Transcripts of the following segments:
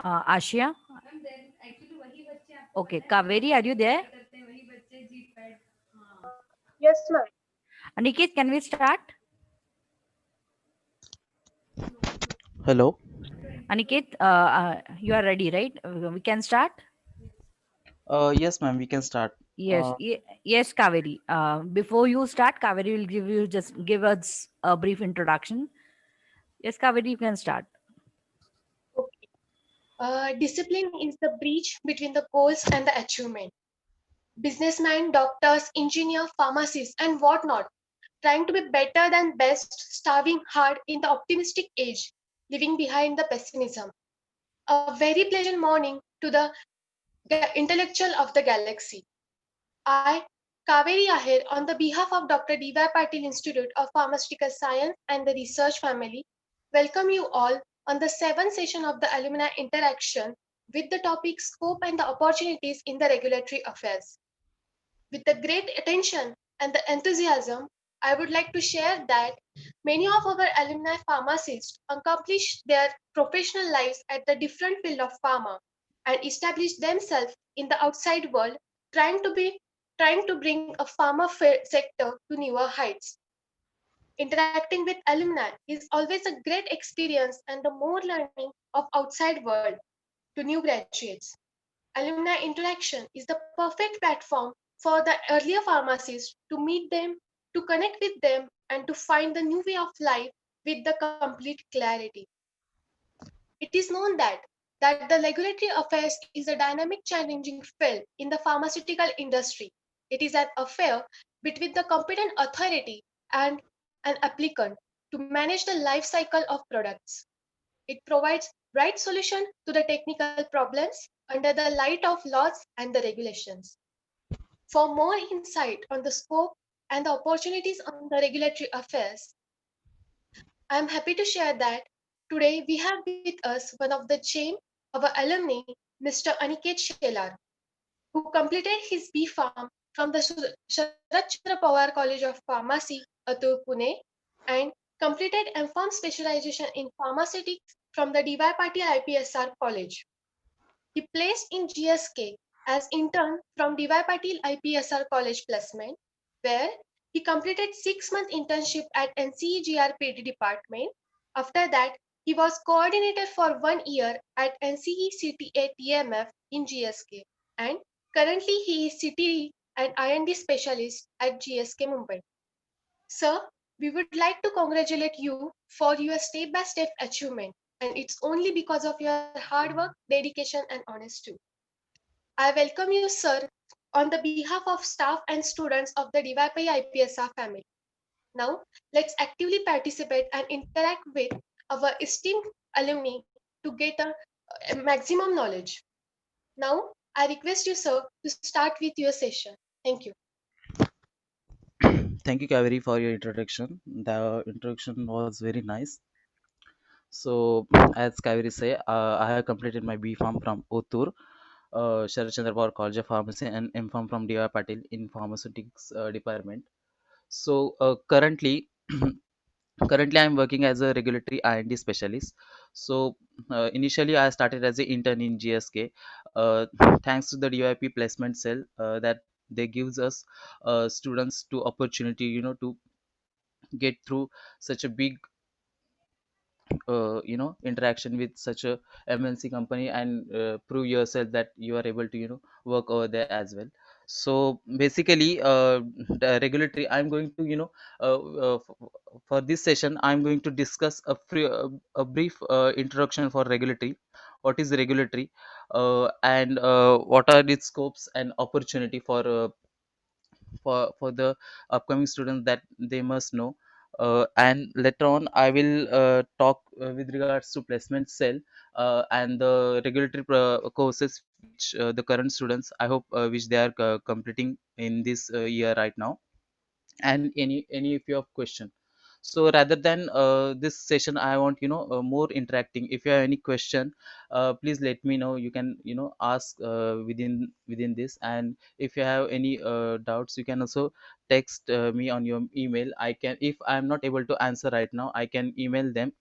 Ashia. Okay, Kaveri, are you there? Yes, ma'am. Aniket, can we start? Hello. Aniket, you are ready, right? We can start. Yes, ma'am. We can start. Yes, yes, Kaveri. Before you start, Kaveri will give us a brief introduction. Yes, Kaveri, you can start. Okay. Discipline is the bridge between the goals and the achievement. Businessmen, doctors, engineer, pharmacists, and whatnot, trying to be better than best, starving hard in the optimistic age, leaving behind the pessimism. A very pleasant morning to the intellectual of the galaxy. I, Kaveri Ahir, on the behalf of Dr. D.Y. Patil Institute of Pharmaceutical Science and the research family, welcome you all on the seventh session of the Alumni Interaction with the topic Scope and the Opportunities in the Regulatory Affairs. With the great attention and the enthusiasm, I would like to share that many of our alumni pharmacists accomplish their professional lives at the different field of pharma and establish themselves in the outside world trying to bring a pharma sector to newer heights. Interacting with alumni is always a great experience and the more learning of outside world to new graduates. Alumni interaction is the perfect platform for the earlier pharmacists to meet them, to connect with them, and to find the new way of life with the complete clarity. It is known that the regulatory affairs is a dynamic challenging field in the pharmaceutical industry. It is an affair between the competent authority and an applicant to manage the life cycle of products. It provides right solution to the technical problems under the light of laws and the regulations. For more insight on the scope and the opportunities on the regulatory affairs, I am happy to share that today we have with us one of the chain, our alumni, Mr. Aniket Shelar, who completed his B Pharm from the Sharat Chandra Pawar College of Pharmacy, Atur, Pune, and completed M.Pharm specialization in pharmaceutics from the DY Patil IPSR College. He placed in GSK as intern from DY Patil IPSR College Placement, where he completed 6 month internship at NCE department. After that, he was coordinator for 1 year at NCE CTA TMF in GSK, and currently he is CTE and IND specialist at GSK Mumbai. Sir, we would like to congratulate you for your step by step achievement, and it's only because of your hard work, dedication, and honesty. I welcome you, sir, on the behalf of staff and students of the DYPI IPSR family. Now, let's actively participate and interact with our esteemed alumni to get a maximum knowledge. Now, I request you, sir, to start with your session. Thank you. Thank you, Kaveri, for your introduction. The introduction was very nice. So, as Kaveri say, I have completed my B Farm from Otur, Sharat Chandra Pawar College of Pharmacy, and M Farm from D.Y. Patil in Pharmaceutics Department. So, currently I'm working as a regulatory R&D specialist. So, initially I started as an intern in GSK. Uh, Thanks to the DYP placement cell that they gives us students to opportunity, to get through such a big interaction with such a MNC company and prove yourself that you are able to work over there as well. So basically, the regulatory I'm going to for this session I'm going to discuss a brief introduction for regulatory. What is regulatory, and what are its scopes and opportunity for the upcoming students that they must know. And later on I will talk with regards to placement cell and the regulatory courses which the current students I hope which they are completing in this year right now, and any if you have question. So rather than this session I want more interacting. If you have any question, please let me know. You can ask within this, and if you have any doubts you can also text me on your email. I can, if I am not able to answer right now, I can email them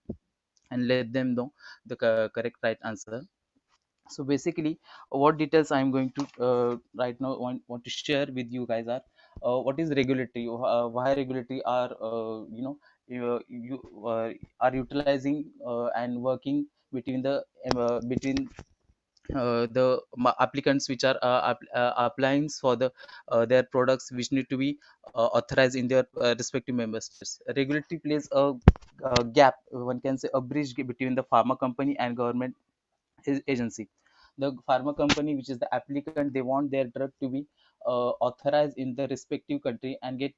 and let them know the correct right answer. So basically, what details I'm going to right now want to share with you guys are what is regulatory, why regulatory are you are utilizing and working between the applicants which are applying for their products which need to be authorized in their respective member states. Regulatory plays a gap, one can say a bridge between the pharma company and government agency. The pharma company, which is the applicant, they want their drug to be authorized in the respective country and get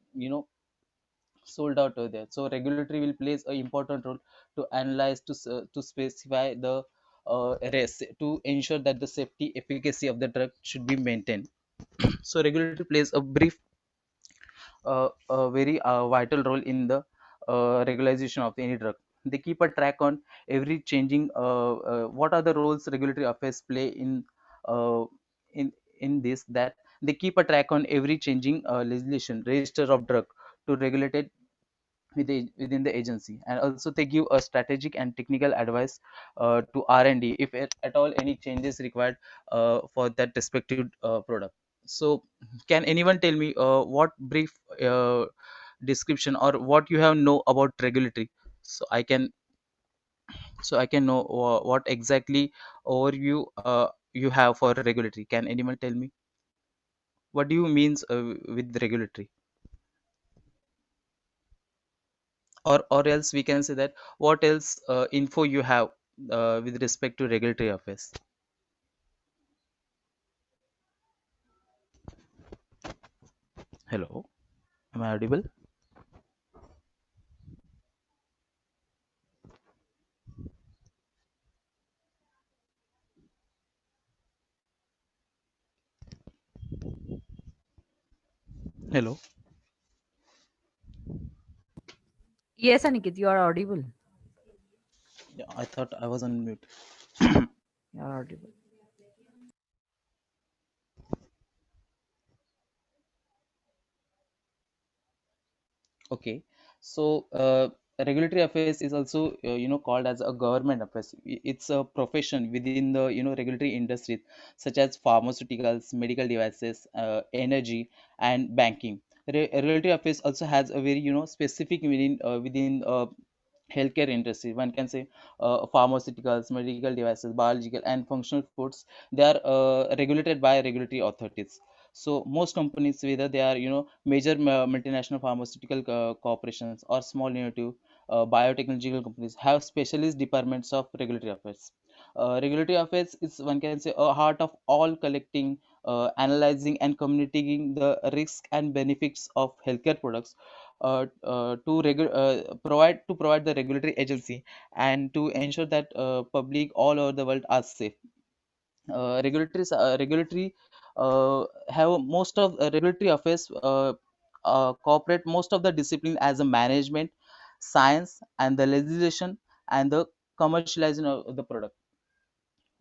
sold out over there. So regulatory will plays an important role to analyze, to specify the to ensure that the safety efficacy of the drug should be maintained. So regulatory plays a very vital role in the regularization of any drug. They keep a track on every changing. What are the roles regulatory affairs play uh, in this? That they keep a track on every changing legislation, register of drug to regulate it within the agency, and also they give a strategic and technical advice to R&D if at all any changes required for that respective product. So can anyone tell me what brief description or what you have know about regulatory, so I can know what exactly overview you have for regulatory. Can anyone tell me what do you means with regulatory, or else we can say that what else info you have with respect to regulatory affairs? Hello, am I audible? Hello. Yes, Aniket, you are audible. Yeah, I thought I was on mute. You are audible. Okay, so regulatory affairs is also called as a government affairs. It's a profession within the regulatory industries such as pharmaceuticals, medical devices, energy, and banking. Regulatory affairs also has a very specific meaning within healthcare industry. One can say pharmaceuticals, medical devices, biological, and functional foods. They are regulated by regulatory authorities. So most companies, whether they are major multinational pharmaceutical corporations or small innovative biotechnological companies, have specialist departments of regulatory affairs. Regulatory affairs is, one can say, a heart of all collecting, analyzing, and communicating the risk and benefits of healthcare products provide the regulatory agency and to ensure that public all over the world are safe. Regulatory have most of regulatory affairs cooperate most of the discipline as a management, science, and the legislation and the commercialization of the product.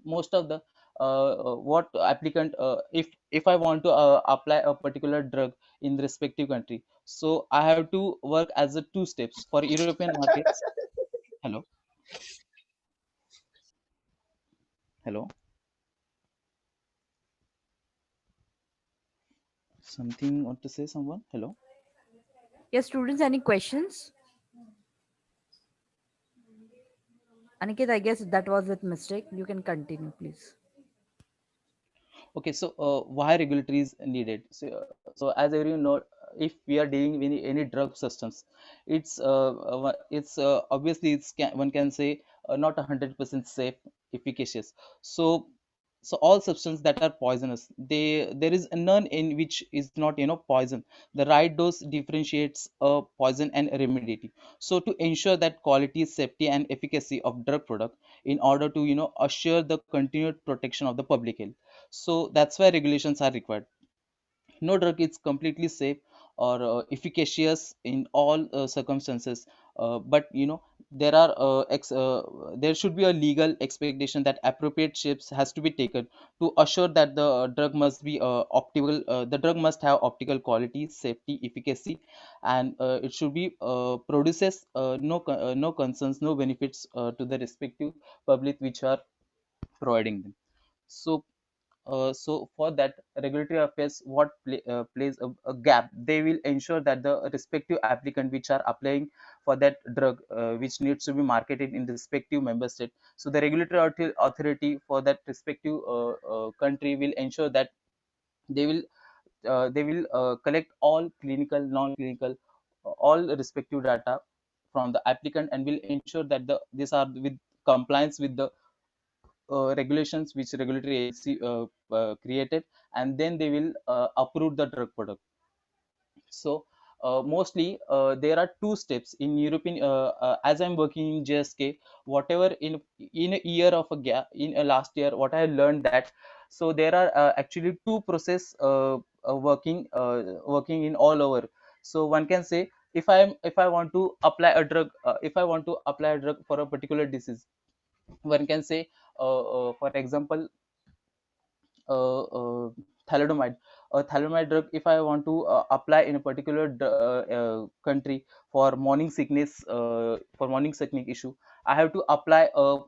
Most of the what applicant, if I want to apply a particular drug in the respective country, so I have to work as a two steps for European markets. Hello, hello, something want to say, someone? Hello. Yes, students, any questions? Aniket, I guess that was with mistake. You can continue, please. Okay, so why regulatory is needed? So as everyone know, if we are dealing with any drug substance, it's obviously one can say not 100% safe, efficacious. So all substances that are poisonous, there is none in which is not poison. The right dose differentiates poison and remedy. So to ensure that quality, safety, and efficacy of drug product, in order to assure the continued protection of the public health, so that's why regulations are required. No drug is completely safe or efficacious in all circumstances, but there should be a legal expectation that appropriate steps has to be taken to assure that the drug must have optical quality, safety, efficacy, and it should be produces no concerns, no benefits to the respective public which are providing them. So so for that, regulatory affairs plays a gap. They will ensure that the respective applicant which are applying for that drug which needs to be marketed in the respective member state. So the regulatory authority for that respective country will ensure that they will collect all clinical, non-clinical, all respective data from the applicant, and will ensure that these are with compliance with the regulations which regulatory agency created, and then they will approve the drug product. So mostly there are two steps in European. As I'm working in GSK, whatever in a year of a gap, in a last year, what I learned that, so there are actually two process working in all over. So one can say, if I want to apply a drug, if I want to apply a drug for a particular disease, one can say, for example, uh, uh, thalidomide. A thalidomide drug, if I want to apply in a particular country for morning sickness issue, I have to apply a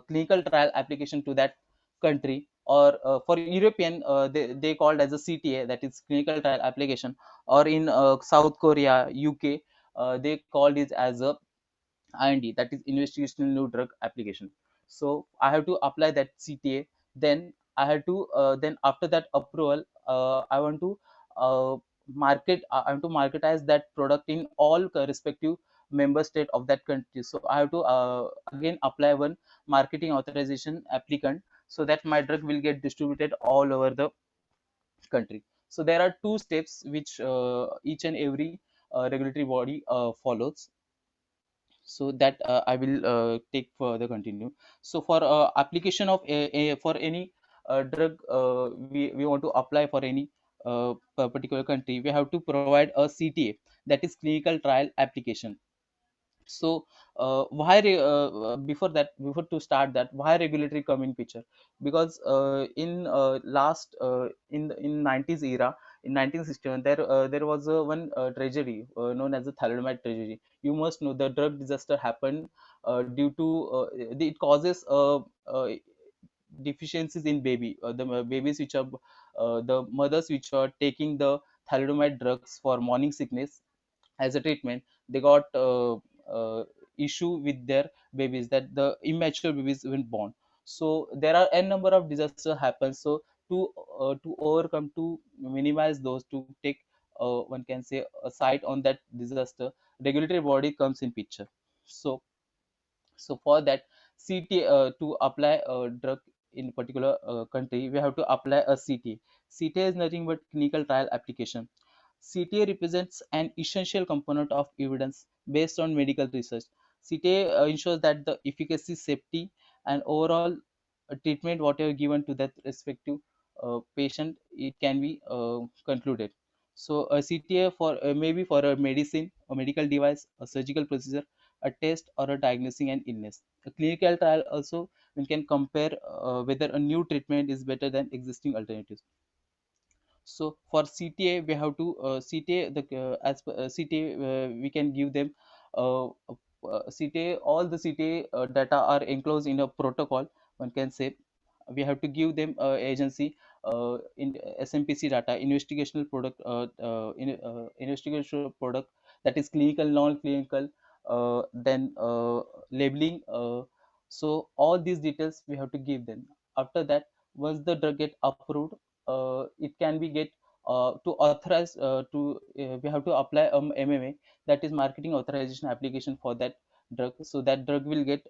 clinical trial application to that country. Or for European, they called as a CTA, that is clinical trial application. Or in South Korea, UK, they called it as a IND, that is investigational new drug application. So I have to apply that CTA. Then I have to then after that approval, I want to I want to marketize that product in all respective member state of that country. So I have to again apply one marketing authorization applicant, so that my drug will get distributed all over the country. So there are two steps which each and every regulatory body follows. So that I will take further continue. So for application of for any drug, we want to apply for any particular country, we have to provide a CTA, that is clinical trial application. So before that, before to start that, why regulatory come in picture? Because in last in 90s era, in 1961, there was one tragedy known as the thalidomide tragedy. You must know the drug disaster happened due to it causes deficiencies in the babies which are the mothers which are taking the thalidomide drugs for morning sickness as a treatment. They got uh, issue with their babies, that the immature babies when born. So there are n number of disaster happens. So to overcome, to minimize those, to take one can say a side on that disaster, regulatory body comes in picture. So so for that, CTA, to apply a drug in particular country, we have to apply a CTA. CTA is nothing but clinical trial application. CTA represents an essential component of evidence based on medical research. CTA ensures that the efficacy, safety, and overall treatment whatever given to that respective patient, it can be concluded. So a CTA for maybe for a medicine, a medical device, a surgical procedure, a test, or a diagnosing an illness. A clinical trial also, we can compare whether a new treatment is better than existing alternatives. So for CTA, we have to CTA the as per CTA, we can give them CTA. All the CTA data are enclosed in a protocol. One can say we have to give them agency in SMPC data, investigational product, that is clinical, non-clinical, then labeling. So all these details we have to give them. After that, once the drug get approved, it can be get to authorize we have to apply MMA, that is marketing authorization application for that drug. So that drug will get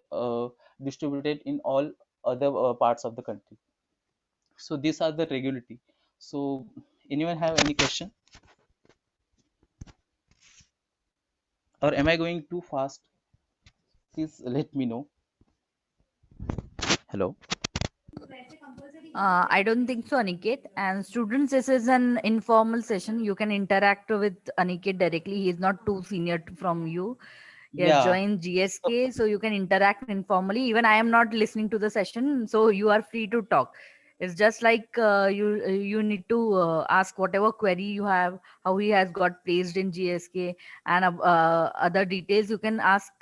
distributed in all other parts of the country. So these are the regulatory. So anyone have any question, or am I going too fast? Please let me know. Hello. I don't think so, Aniket. And students, this is an informal session. You can interact with Aniket directly. He is not too senior from you. He has Yeah. joined GSK, so you can interact informally. Even I am not listening to the session, so you are free to talk. It's just like you need to ask whatever query you have, how he has got placed in GSK, and other details you can ask.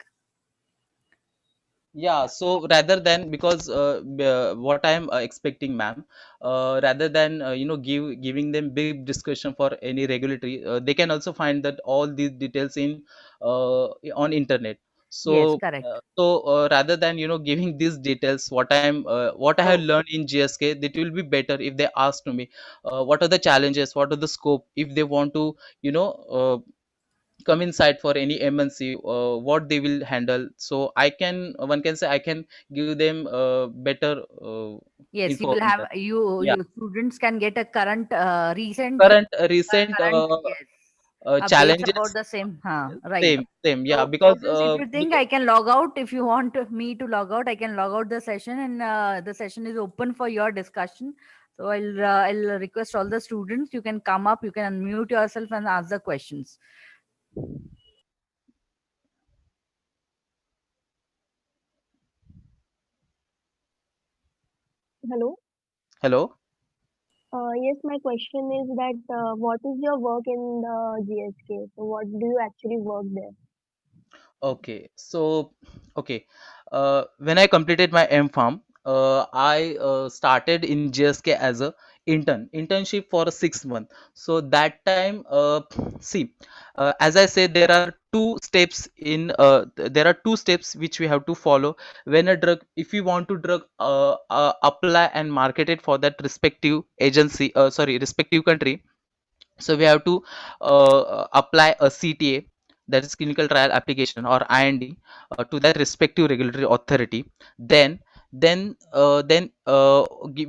Yeah, so rather than, because what I am expecting, ma'am, rather than giving them big discussion for any regulatory, they can also find that all these details in uh, on internet. So Yes, correct. rather than giving these details, what I have So learned in GSK, that will be better if they ask to me what are the challenges, what are the scope, if they want to you know uh, come inside for any MNC, what they will handle. So I can, one can say, I can give them better yes, you will have information. Yeah, you students can get a current recent current yes updates about challenges. the same. Huh, right. Same. Yeah, So, because students, if you think I can log out, if you want me to log out, I can log out the session, and the session is open for your discussion. So I'll request all the students. You can come up, you can unmute yourself and ask the questions. Hello. hello. Yes, my question is that what is your work in the GSK? So, what do you actually work there? Okay, so okay, when I completed my M Farm, I started in GSK as a internship for 6 months. So that time, see, as I said, there are two steps in there are two steps which we have to follow when a drug, if you want to drug apply and market it for that respective agency, sorry, respective country. So we have to apply a CTA, that is clinical trial application, or IND, to that respective regulatory authority. Then we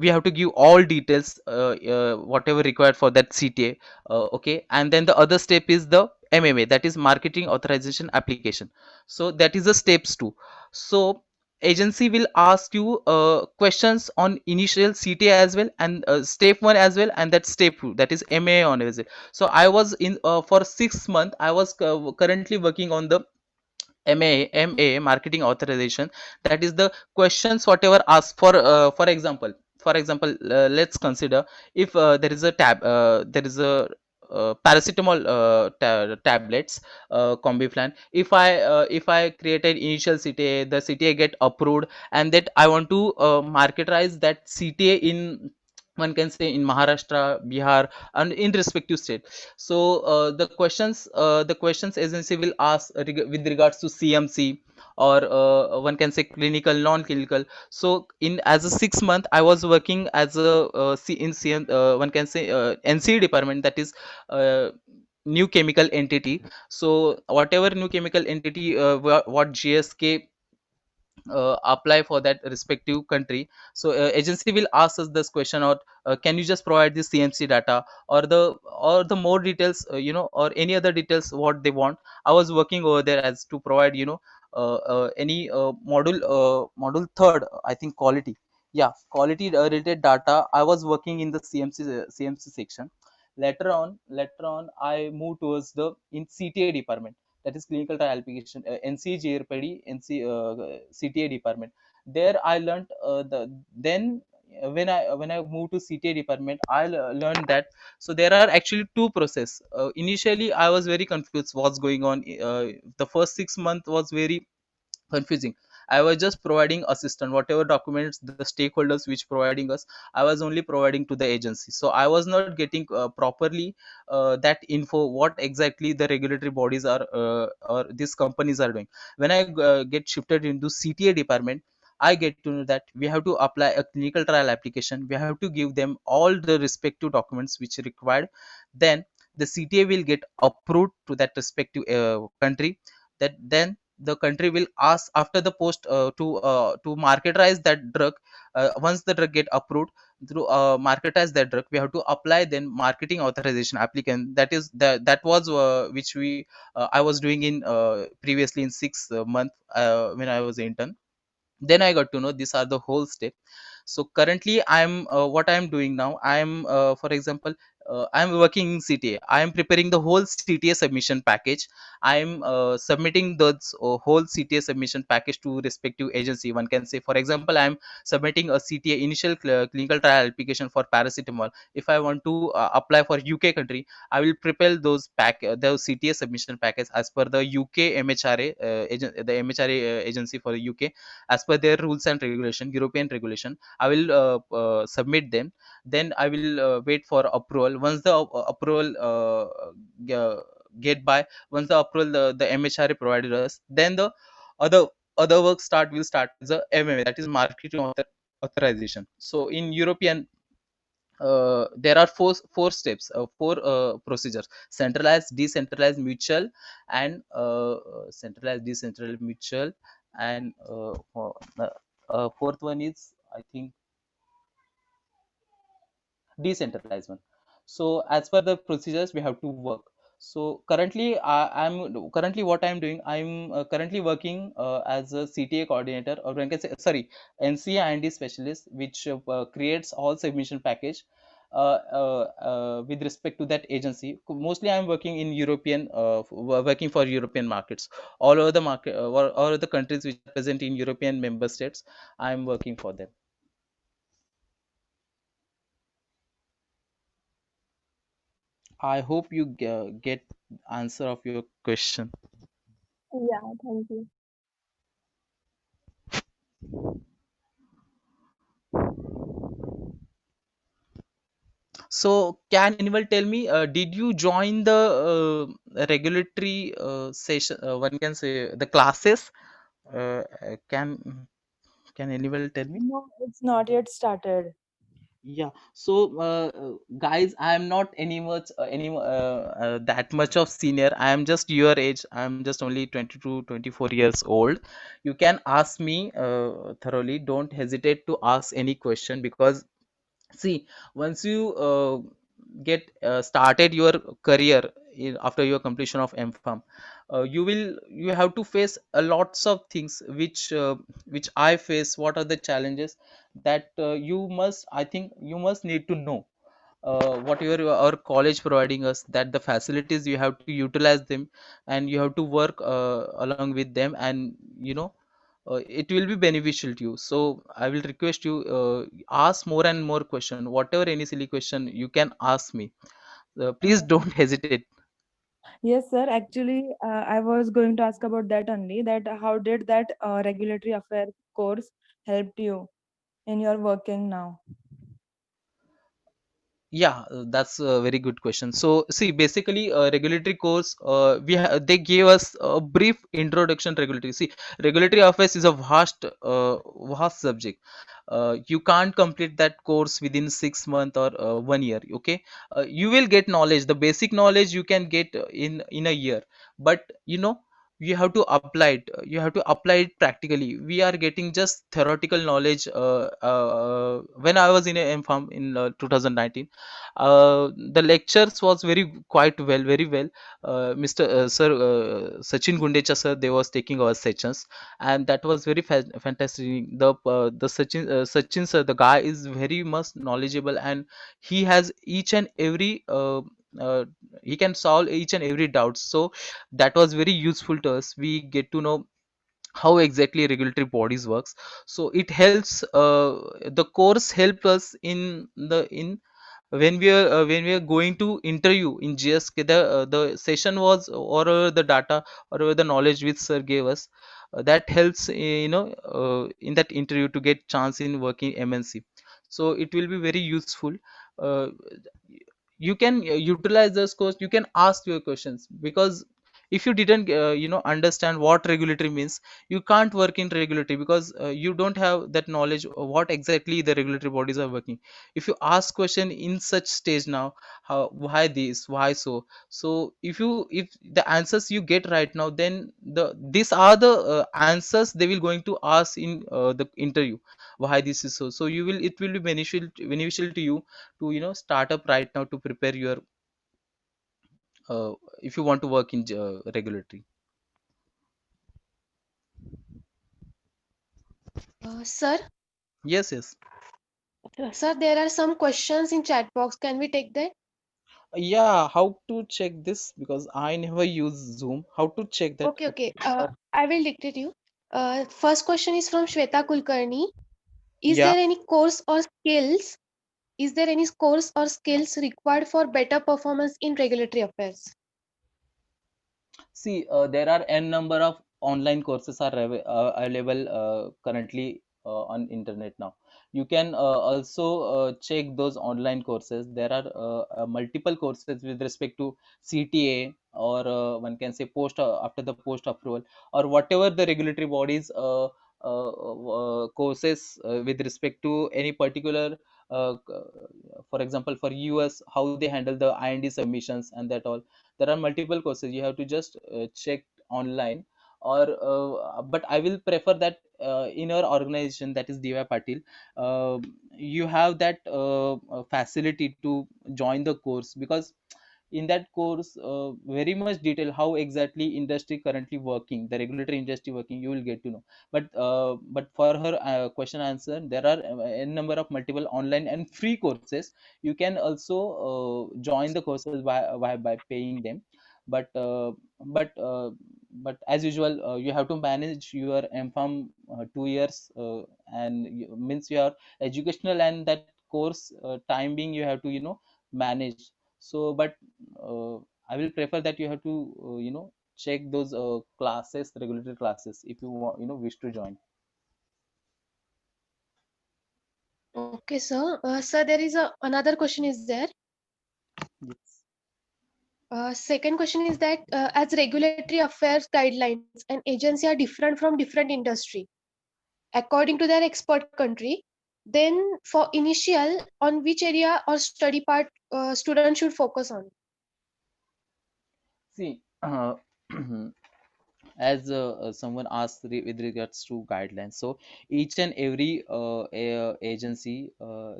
have to give all details, whatever required for that CTA. Okay, and then the other step is the MMA, that is marketing authorization application. So that is the steps two. So agency will ask you questions on initial CTA as well, and step one as well, and that step two, that is MA on as well. So I was in for 6 months. I was currently working on the MA marketing authorization. That is the questions whatever asked for example, let's consider if there is a paracetamol tablets, Combiflam. If I created initial CTA, the CTA get approved, and that I want to marketize that CTA in, one can say, in Maharashtra, Bihar, and in respective state. So the questions agency will ask with regards to CMC, or one can say clinical, non-clinical. So in as a 6 month, I was working as a in CM, one can say NCE department, that is uh, new chemical entity. So whatever new chemical entity, what GSK apply for that respective country. So agency will ask us this question, or can you just provide the CMC data, or the more details, or any other details what they want. I was working over there as to provide, any module third, I think, quality. Yeah, quality related data. I was working in the CMC section. Later on I moved towards the in CTA department, that is clinical trial application, NC CTA department. There I learned then when I moved to CTA department, I learned that, so there are actually two process. Initially I was very confused what's going on. The first 6 months was very confusing. I was just providing assistant, whatever documents the stakeholders which providing us, I was only providing to the agency. So I was not getting properly that info, what exactly the regulatory bodies are, or these companies are doing. When I get shifted into CTA department, I get to know that we have to apply a clinical trial application, we have to give them all the respective documents which are required. Then the CTA will get approved to that respective country. That then the country will ask after the post to marketize that drug. Once the drug get approved, through marketize that drug, we have to apply then marketing authorization applicant. That was which we I was doing in previously in 6 month, when I was intern. Then I got to know these are the whole step. So currently I'm what I'm doing now, I'm for example, I'm working in CTA. I am preparing the whole CTA submission package. I am submitting those whole CTA submission package to respective agency. One can say, for example, I am submitting a CTA initial clinical trial application for paracetamol. If I want to apply for UK country, I will prepare those CTA submission package as per the UK MHRA the MHRA agency for the UK, as per their rules and regulation, European regulation. I will submit them. Then I will wait for approval. Once the approval get by, once the approval the MHRA provided us, then the other work will start with the MMA, that is marketing authorization. So in European, there are four steps, four procedures: centralized, decentralized, mutual, and centralized, decentralized, mutual, and fourth one is, I think, decentralized one. So as per the procedures, we have to work. So currently, I'm currently what I'm doing, I'm currently working as a CTA coordinator, or one can say, sorry, NCA and specialist, which creates all submission package with respect to that agency. Mostly I'm working in European, working for European markets, all over the market, all over the countries which are present in European member states. I'm working for them. I hope you get answer of your question. Yeah, thank you. So, can anyone tell me, did you join the regulatory session? One can say the classes. Can anyone tell me? No, it's not yet started. Yeah. So, guys, I am not that much of senior. I am just your age. I am just only 22, 24 years old. You can ask me thoroughly. Don't hesitate to ask any question, because see, once you get started your career after your completion of MPharm, you have to face a lots of things which I face. What are the challenges that you must, I think you must need to know what our college providing us, that the facilities you have to utilize them, and you have to work along with them, and it will be beneficial to you. So I will request you, ask more and more question, whatever any silly question you can ask me. Please don't hesitate. Yes, sir. Actually, I was going to ask about that only. That how did that regulatory affair course helped you in your working now? Yeah, that's a very good question. So, see, basically, regulatory course, they gave us a brief introduction to regulatory. See, regulatory affairs is a vast subject. You can't complete that course within 6 months or 1 year. Okay, you will get knowledge. The basic knowledge you can get in a year, but you have to apply it. You have to apply it practically. We are getting just theoretical knowledge. When I was in a MPharm in 2019, the lectures was very well. Mr. Sir Sachin Gundecha sir, they was taking our sessions, and that was very fantastic. The Sachin sir, the guy is very much knowledgeable, and he has each and every uh, he can solve each and every doubt. So that was very useful to us. We get to know how exactly regulatory bodies works. So it helps, the course help us in when we are going to interview in GSK. The session was, or the data, or the knowledge which sir gave us, that helps, in that interview to get chance in working MNC. So it will be very useful. uh, you can utilize this course. You can ask your questions, because if you didn't understand what regulatory means, you can't work in regulatory, because you don't have that knowledge of what exactly the regulatory bodies are working. If you ask question in such stage now, how, why this, why so, so if the answers you get right now, then these are the answers they will going to ask in the interview, why this is so. So it will be beneficial to you to start up right now to prepare your, uh, if you want to work in regulatory. Sir, Yes, yes. sir, there are some questions in chat box. Can we take that? Yeah, how to check this? Because I never use Zoom. How to check that? Okay, okay. I will dictate you. First question is from Shweta Kulkarni. Is Yeah. there any course or skills? Is there any course or skills required for better performance in regulatory affairs? See, there are n number of online courses are available currently on internet now. You can also check those online courses. There are multiple courses with respect to CTA, or one can say post after the post approval, or whatever the regulatory bodies courses with respect to any particular for example, for US, how they handle the IND submissions and that all. There are multiple courses. You have to just check online, or but I will prefer that in our organization, that is DY Patil, uh, you have that facility to join the course, because in that course very much detail how exactly industry currently working, the regulatory industry working, you will get to know. But for her question answer, there are a number of multiple online and free courses. You can also join the courses by paying them. but uh, but uh, but as usual, you have to manage your MPharm 2 years, and means your educational and that course time being, you have to manage. So but uh, I will prefer that you have to check those classes, regulatory classes, if you want, wish to join. Okay, sir. Sir, there is another question is there. Yes. Second question is that as regulatory affairs guidelines and agency are different from different industry according to their expert country, then for initial, on which area or study part students should focus on? See, as someone asked with regards to guidelines, so each and every agency,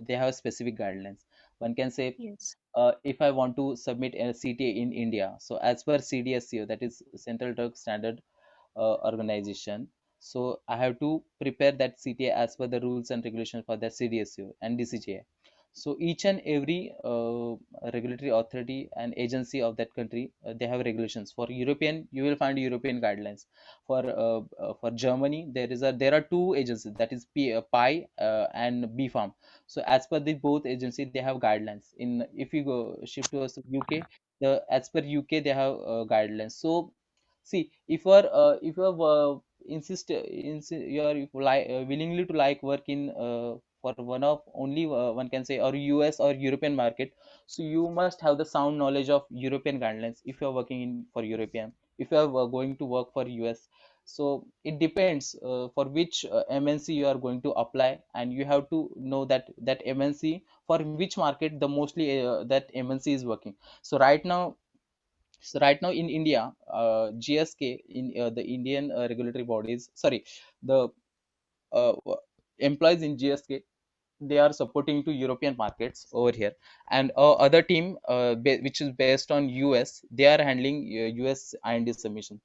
they have specific guidelines. One can say, Yes. if I want to submit a CTA in India, so as per CDSCO, that is Central Drug Standard Organization, so I have to prepare that CTA as per the rules and regulations for the CDSCO and DCGI. So each and every regulatory authority and agency of that country, they have regulations. For European, you will find European guidelines. For Germany, there are two agencies, that is PI and BFARM. So as per the both agency, they have guidelines. In If you go shift to UK, as per UK, they have guidelines. So see, if you are you are willingly to work in for one of only one can say, or US or European market, so you must have the sound knowledge of European guidelines. If you are working in for European, if you are going to work for US, so it depends for which MNC you are going to apply, and you have to know that MNC for which market the mostly that MNC is working. So right now in India, GSK, in the Indian regulatory bodies, sorry, the employees in GSK, they are supporting to European markets over here, and other team which is based on US, they are handling US IND submission.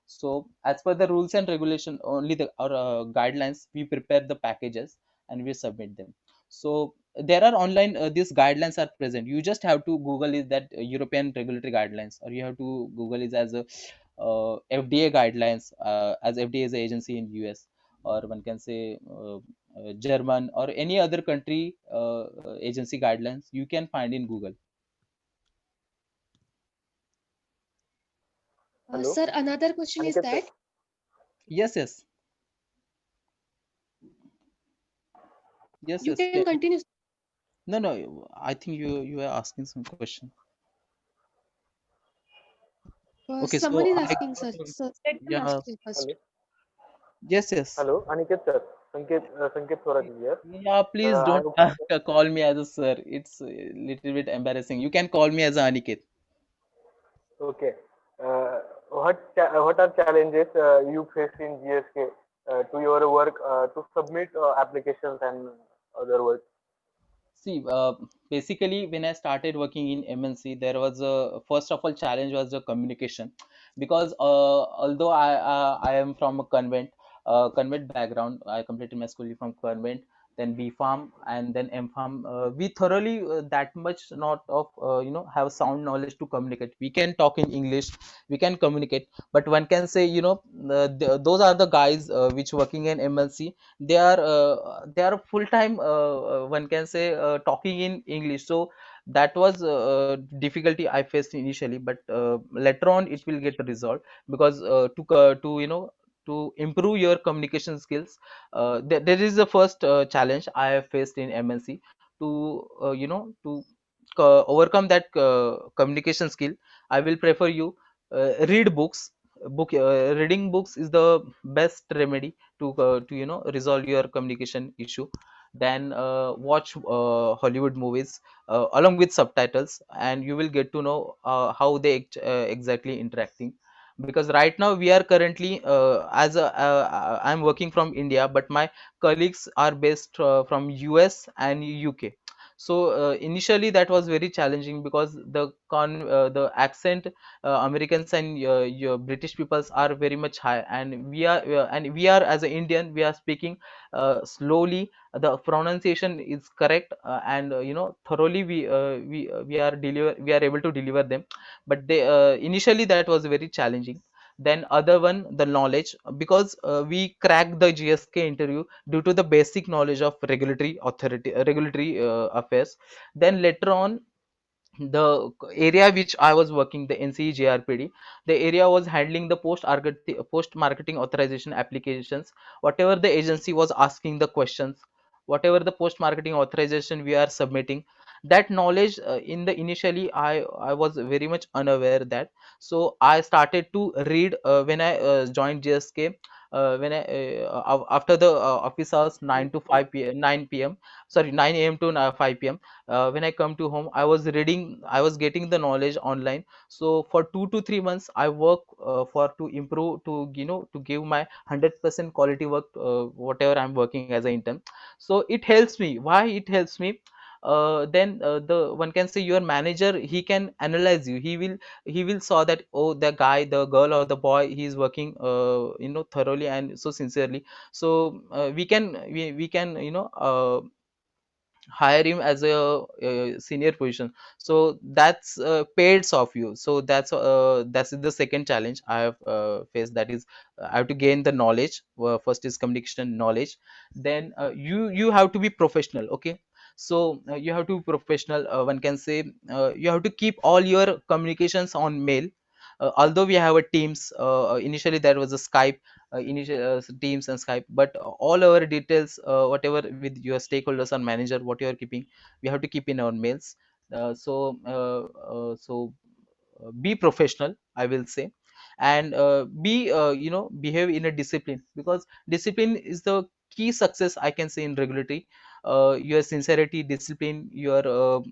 So as per the rules and regulation, only the our guidelines, we prepare the packages and we submit them. So there are online these guidelines are present. You just have to Google is that European regulatory guidelines, or you have to Google is as a FDA guidelines, as FDA is an agency in US, or one can say German or any other country agency guidelines, you can find in Google. Hello, Sir, another question is Aniket sir. that Yes, yes, yes, you yes. can continue. No, no. I think you were asking some question. Okay, Someone so is I asking, sir. So let them ask yeah, you first. Hello, yes, yes. hello, Aniket sir. Sanket Swaraj is here. Yeah, please I don't have a question. call me as a sir. It's a little bit embarrassing. You can call me as Aniket. Okay. Uh, what are challenges you face in GSK to your work to submit applications and other work? See, basically, when I started working in MNC, there was a first of all challenge was the communication, because although I am from a convent background, I completed my schooling from convent. then B Farm, and then M Farm. We thoroughly that much not of have sound knowledge to communicate. We can talk in English, we can communicate, but one can say, those are the guys which working in MLC. They are full time. One can say talking in English. So that was difficulty I faced initially, but later on it will get resolved, because to to improve your communication skills, that is the first challenge I have faced in MNC. To to overcome that communication skill, I will prefer you read books. Reading books is the best remedy to resolve your communication issue. Then watch Hollywood movies along with subtitles, and you will get to know how they exactly interacting. Because right now we are currently I'm working from India, but my colleagues are based from US and UK. So initially that was very challenging, because the accent, Americans and British peoples are very much high, and we are as an Indian, we are speaking slowly. The pronunciation is correct, and thoroughly we are able to deliver them. But they initially that was very challenging. Then other one, the knowledge, because we cracked the GSK interview due to the basic knowledge of regulatory affairs. Then later on, the area which I was working, the NCE the area was handling the post marketing authorization applications. Whatever the agency was asking the questions, whatever the post marketing authorization we are submitting, that knowledge in the initially I was very much unaware that. So I started to read when I joined GSK. When I after the office hours, 9 to 5 p.m. 9 p.m. sorry 9 a.m. to 5 p.m. When I come to home, I was getting the knowledge online. So for 2 to 3 months I work for to improve, to to give my 100% quality work, whatever I'm working as an intern. So it helps me. Why it helps me? Then the one can say your manager, he can analyze you. He will saw that, oh, the guy, the girl, or the boy, he is working thoroughly and so sincerely. So we can hire him as a senior position. So that's paid off you. So that's the second challenge I have faced. That is, I have to gain the knowledge. First is communication knowledge. Then you have to be professional. Okay. So you have to be professional. One can say you have to keep all your communications on mail. Although we have a Teams, initially there was a Skype, initial Teams and Skype, but all our details, whatever with your stakeholders and manager, what you are keeping, we have to keep in our mails. Be professional, I will say. And be behave in a discipline, because discipline is the key success, I can say, in regulatory. Your sincerity, discipline, your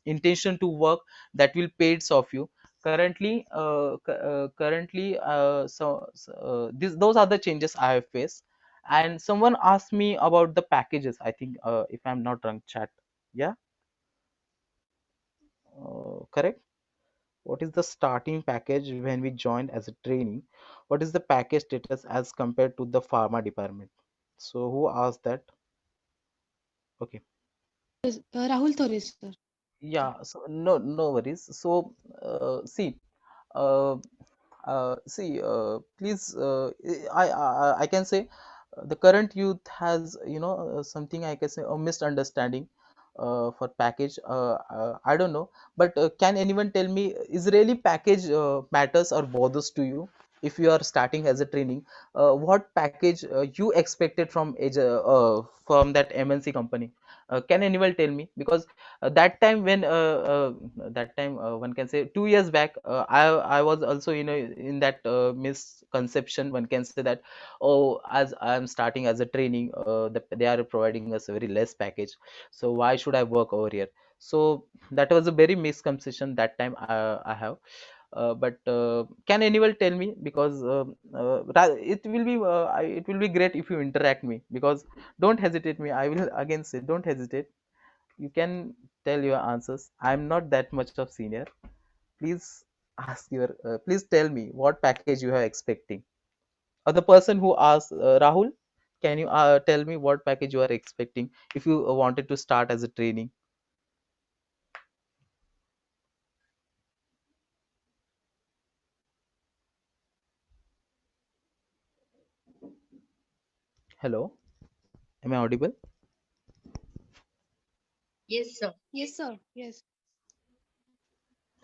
intention to work, that will pays off you. Currently those are the changes I have faced. And someone asked me about the packages, I think, if I'm not wrong, chat. Yeah. Correct. What is the starting package when we joined as a trainee? What is the package status as compared to the pharma department? So who asked that? Okay. Rahul Thore, sir. Yeah, so no worries. So uh, please, I can say the current youth has, something I can say, a misunderstanding for package. I don't know, but can anyone tell me, is really package matters or bothers to you? If you are starting as a training, what package you expected from that MNC company? Can anyone tell me? Because that time when that time one can say 2 years back, I was also in that misconception, one can say, that, oh, as I'm starting as a training, they are providing us a very less package, so why should I work over here? So that was a very misconception that time I have. But can anyone tell me? Because it will be great if you interact me, because don't hesitate me, I will again say, don't hesitate. You can tell your answers. I'm not that much of senior. Please please tell me what package you are expecting. Or the person who asked, Rahul, Can you tell me what package you are expecting if you wanted to start as a training? Hello, am I audible? Yes, sir. Yes, sir. Yes.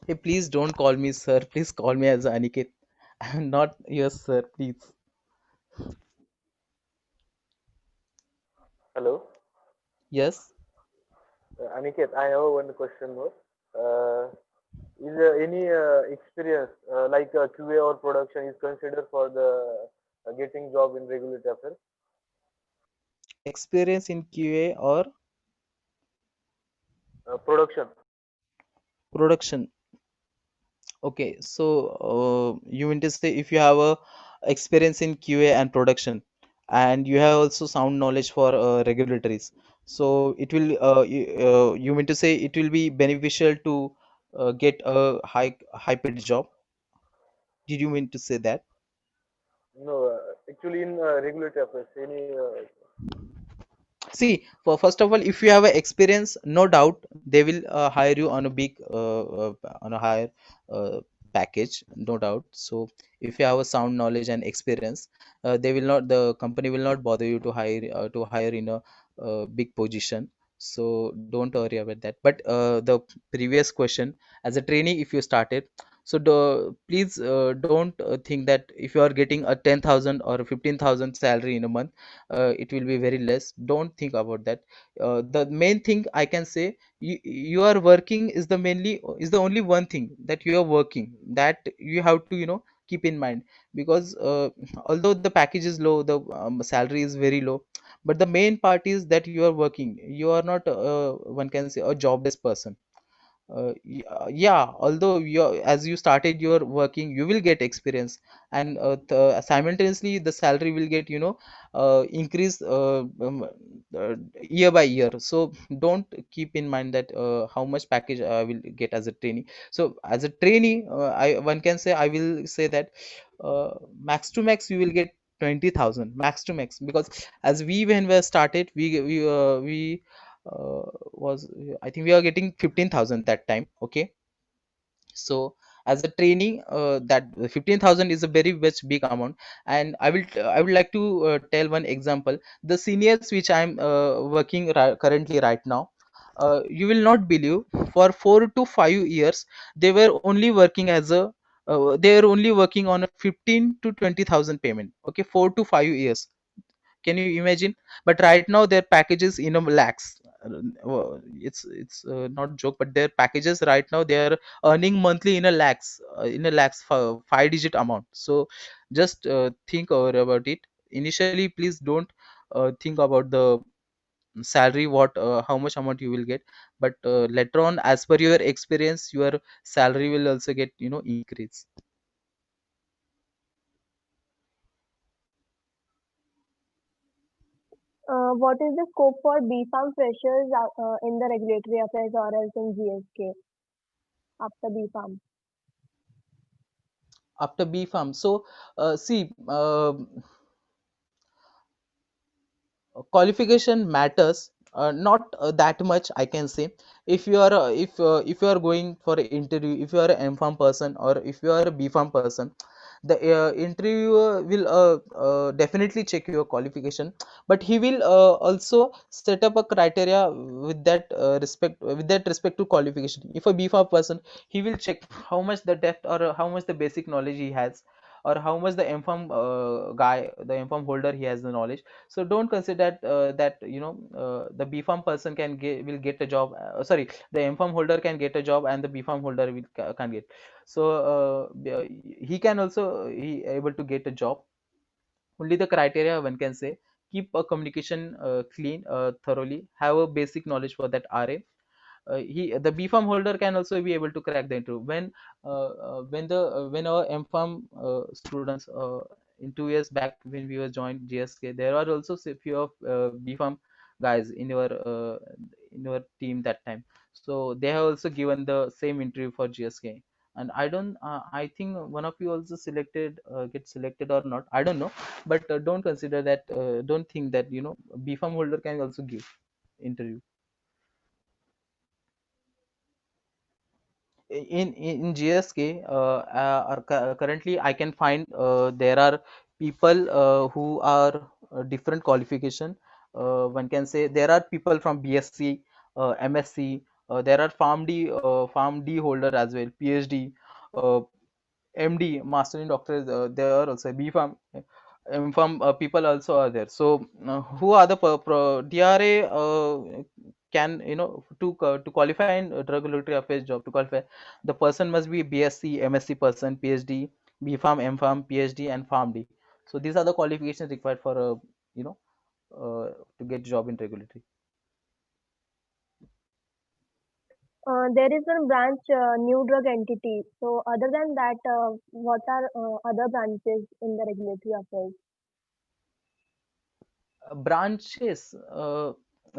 Hey, please don't call me sir. Please call me as Aniket. I'm not yes, sir. Please. Hello, Yes. Aniket. I have one question more. Uh, is any experience like QA or production is considered for the getting job in regulatory affairs? Experience in QA or Production. production. Okay, so you mean to say if you have a experience in QA and production, and you have also sound knowledge for regulatories, so it will you mean to say it will be beneficial to get a high paid job? Did you mean to say that? No, actually in regulatory affairs, any See, for first of all, if you have a experience, no doubt they will hire you on a big on a higher uh, package, no doubt. So if you have a sound knowledge and experience, they will not the company will not bother you to hire in a big position. So don't worry about that. But the previous question, as a trainee, if you started, so please don't think that if you are getting a 10,000 or 15,000 salary in a month, it will be very less. Don't think about that. The main thing I can say, you are working is the only one thing that you are working, that you have to keep in mind. Because although the package is low, the salary is very low, but the main part is that you are working. You are not one can say a jobless person. Yeah, although as you started your working, you will get experience, and simultaneously the salary will get increase year by year. So don't keep in mind that how much package I will get as a trainee. So as a trainee, I one can say, I will say that max to max you will get 20,000 max to max. Because as we when we started, we was I think we are getting 15,000 that time. Okay, so as a trainee, that 15,000 is a very much big amount. And I would like to tell one example. The seniors which I'm working currently right now, you will not believe, for 4 to 5 years they were only working as a they are only working on a 15 to 20,000 payment. Okay, 4 to 5 years. Can you imagine? But right now their packages in a lakhs. It's not joke, but their packages right now they are earning monthly in a lakhs for 5 digit amount. So just think over about it. Initially, please don't think about the salary, what how much amount you will get. But later on, as per your experience, your salary will also get increase. What is the scope for B.Pharm freshers in the regulatory affairs or else in GSK after B.Pharm? After B farm, so see, qualification matters not that much, I can say. If you are if you are going for an interview, if you are an M farm person or if you are a B farm person, the interviewer will definitely check your qualification. But he will also set up a criteria with that respect to qualification. If a B farm person, he will check how much the depth or how much the basic knowledge he has, or how much the M farm the M farm holder, he has the knowledge. So don't consider that the B farm person will get a job. The M farm holder can get a job and the B farm holder can't get. So he can also he able to get a job. Only the criteria one can say: keep a communication clean, thoroughly, have a basic knowledge for that RA. The B farm holder can also be able to crack the interview. When our M farm students, in 2 years back when we were joined GSK, there are also a few of B farm guys in your team that time. So they have also given the same interview for GSK. And I don't I think one of you also selected get selected or not, I don't know. But don't consider that, don't think that B.Pharm holder can also give interview. In GSK, currently I can find there are people who are different qualification. One can say there are people from BSc, MSc. There are Pharm D holder as well, PhD, uh, MD, Master in Doctor. There are also B.Pharm, M.Pharm people also are there. So who are the DRA can to qualify in drug regulatory affairs job, to qualify the person must be BSc, MSc person, PhD, B.Pharm, M.Pharm, PhD, and PharmD. So these are the qualifications required for you know to get job in regulatory. There is one branch, new drug entity. So other than that, what are other branches in the regulatory affairs? Branches,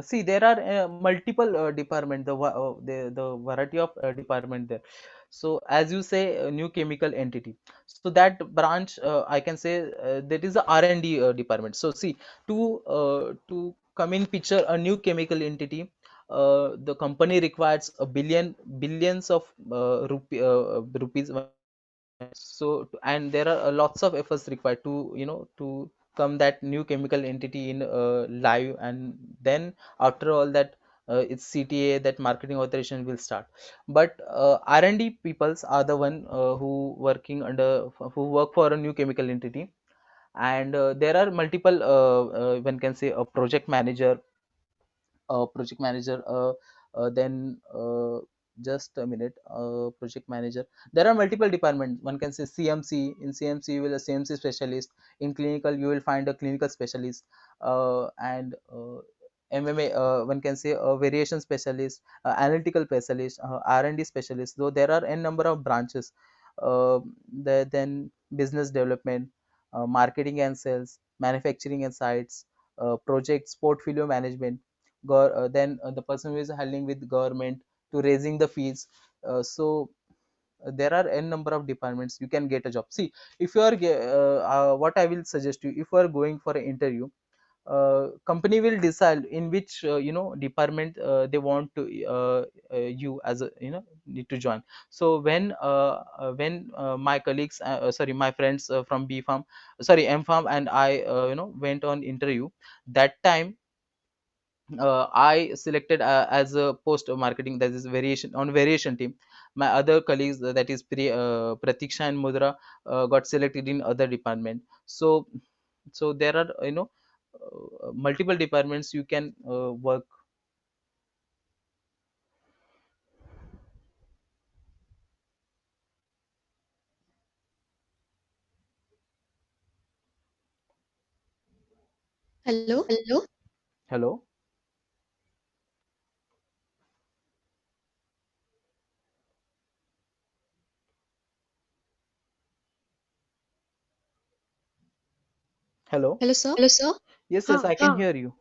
see there are multiple department, the variety of department there. So as you say, new chemical entity, so that branch, I can say, that is the R&D department. So see, to come in picture a new chemical entity, the company requires a billions of rupees. So and there are lots of efforts required to to come that new chemical entity in live, and then after all that, its CTA, that marketing authorization, will start. But R&D peoples are the one who who work for a new chemical entity. And there are multiple, one can say, a project manager, then just a minute, project manager. There are multiple departments. One can say CMC. In CMC you will a CMC specialist. In clinical you will find a clinical specialist, and MMA, one can say a variation specialist, analytical specialist, R&D specialist. Though there are n number of branches. Then business development, marketing and sales, manufacturing and sites, projects, portfolio management, then the person who is handling with government, to raising the fees. So there are n number of departments you can get a job. See, if you are what I will suggest you, if you are going for an interview, company will decide in which department they want to you as a need to join. So when my colleagues, sorry, my friends from B.Pharm, sorry, M.Pharm, and I went on interview, that time I selected as a post marketing, that is variation, on variation team. My other colleagues, that is Pratiksha and Mudra, got selected in other department. So there are multiple departments you can work. Hello. Hello. Hello. Hello, sir. Yes, yes, I can hear you.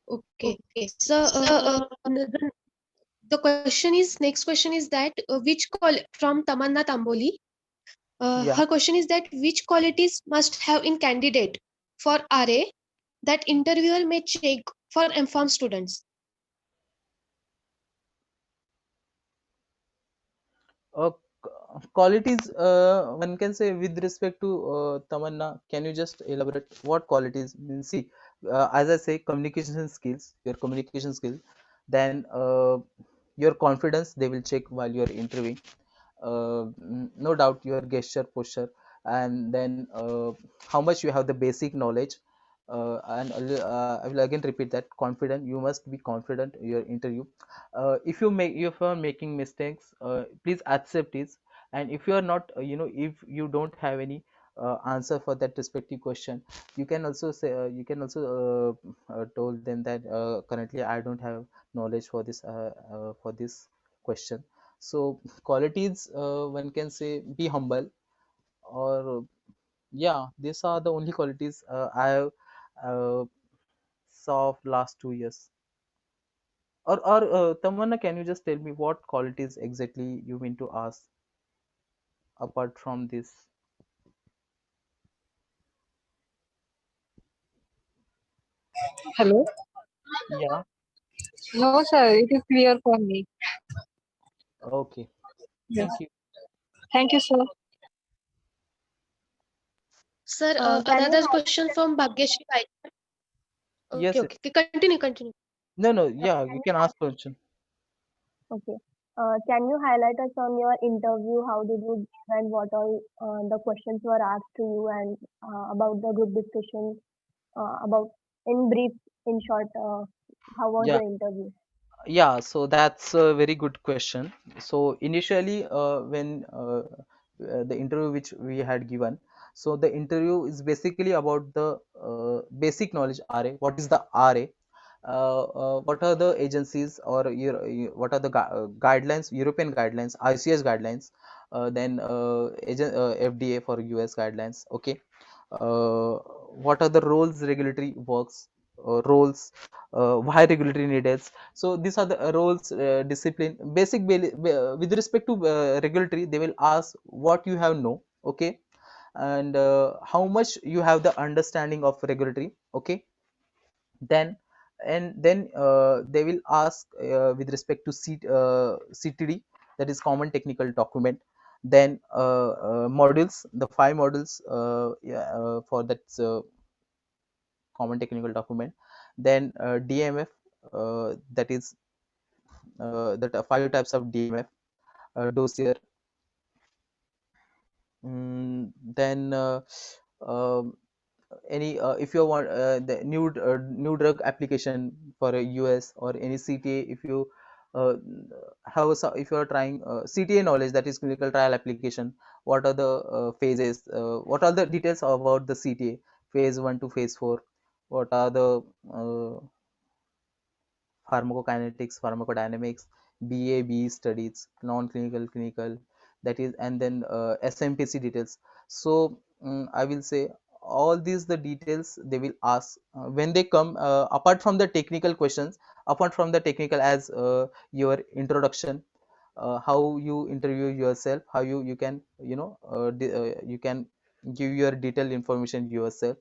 Okay. So, the question is, next question is that which call from Tamanna Tamboli. Yeah. Her question is that which qualities must have in candidate for RA that interviewer may check for M.Pharm students. Qualities, one can say, with respect to Tamanna, can you just elaborate what qualities? See, as I say, communication skills, your communication skills, then your confidence, they will check while you are interviewing. No doubt your gesture, posture, and then how much you have the basic knowledge. And I will again repeat that, confident, you must be confident in your interview. If you are making mistakes, please accept it. And if you are not, if you don't have any answer for that respective question, you can also say, told them that currently I don't have knowledge for this question. So qualities, one can say, be humble, or yeah, these are the only qualities I have uh, saw of last 2 years. Or Tamanna, can you just tell me what qualities exactly you mean to ask apart from this? Hello? Yeah. No, sir, it is clear for me. Okay. Yes. Thank you. Thank you, sir. Sir, Can you another question from Bhagyashree Pai. Okay, Yes. Yes. okay. Continue, continue. No, no. uh, Yeah, can you you can ask question. okay? Can you highlight us on your interview? How did you give and what all the questions were asked to you and about the group discussion? About in brief, in short, how was Yeah. the interview? Yeah, so that's a very good question. So initially, when the interview which we had given, so the interview is basically about the basic knowledge RA. What is the RA? What are the agencies or what are the guidelines, European guidelines, ICS guidelines, then FDA for US guidelines. Okay, what are the roles regulatory works, roles, why regulatory needed. So these are the roles, discipline, basic with respect to regulatory. They will ask what you have know, okay, and how much you have the understanding of regulatory, okay. Then then they will ask with respect to CTD, that is common technical document. Then modules, the 5 modules, yeah, for that common technical document. Then DMF, that is that 5 types of DMF, dossier. Then um, any if you want the new drug application for a US or any CTA, if you uh, if you are trying CTA knowledge, that is clinical trial application, what are the phases, what are the details about the CTA, phase 1 to phase 4, what are the uh, pharmacokinetics, pharmacodynamics, BA/BE studies, non-clinical, clinical, that is, and then SMPC details. So I will say all these the details they will ask when they come. Apart from the technical questions, apart from the technical, as your introduction, how you interview yourself, how you can you can give your detailed information yourself,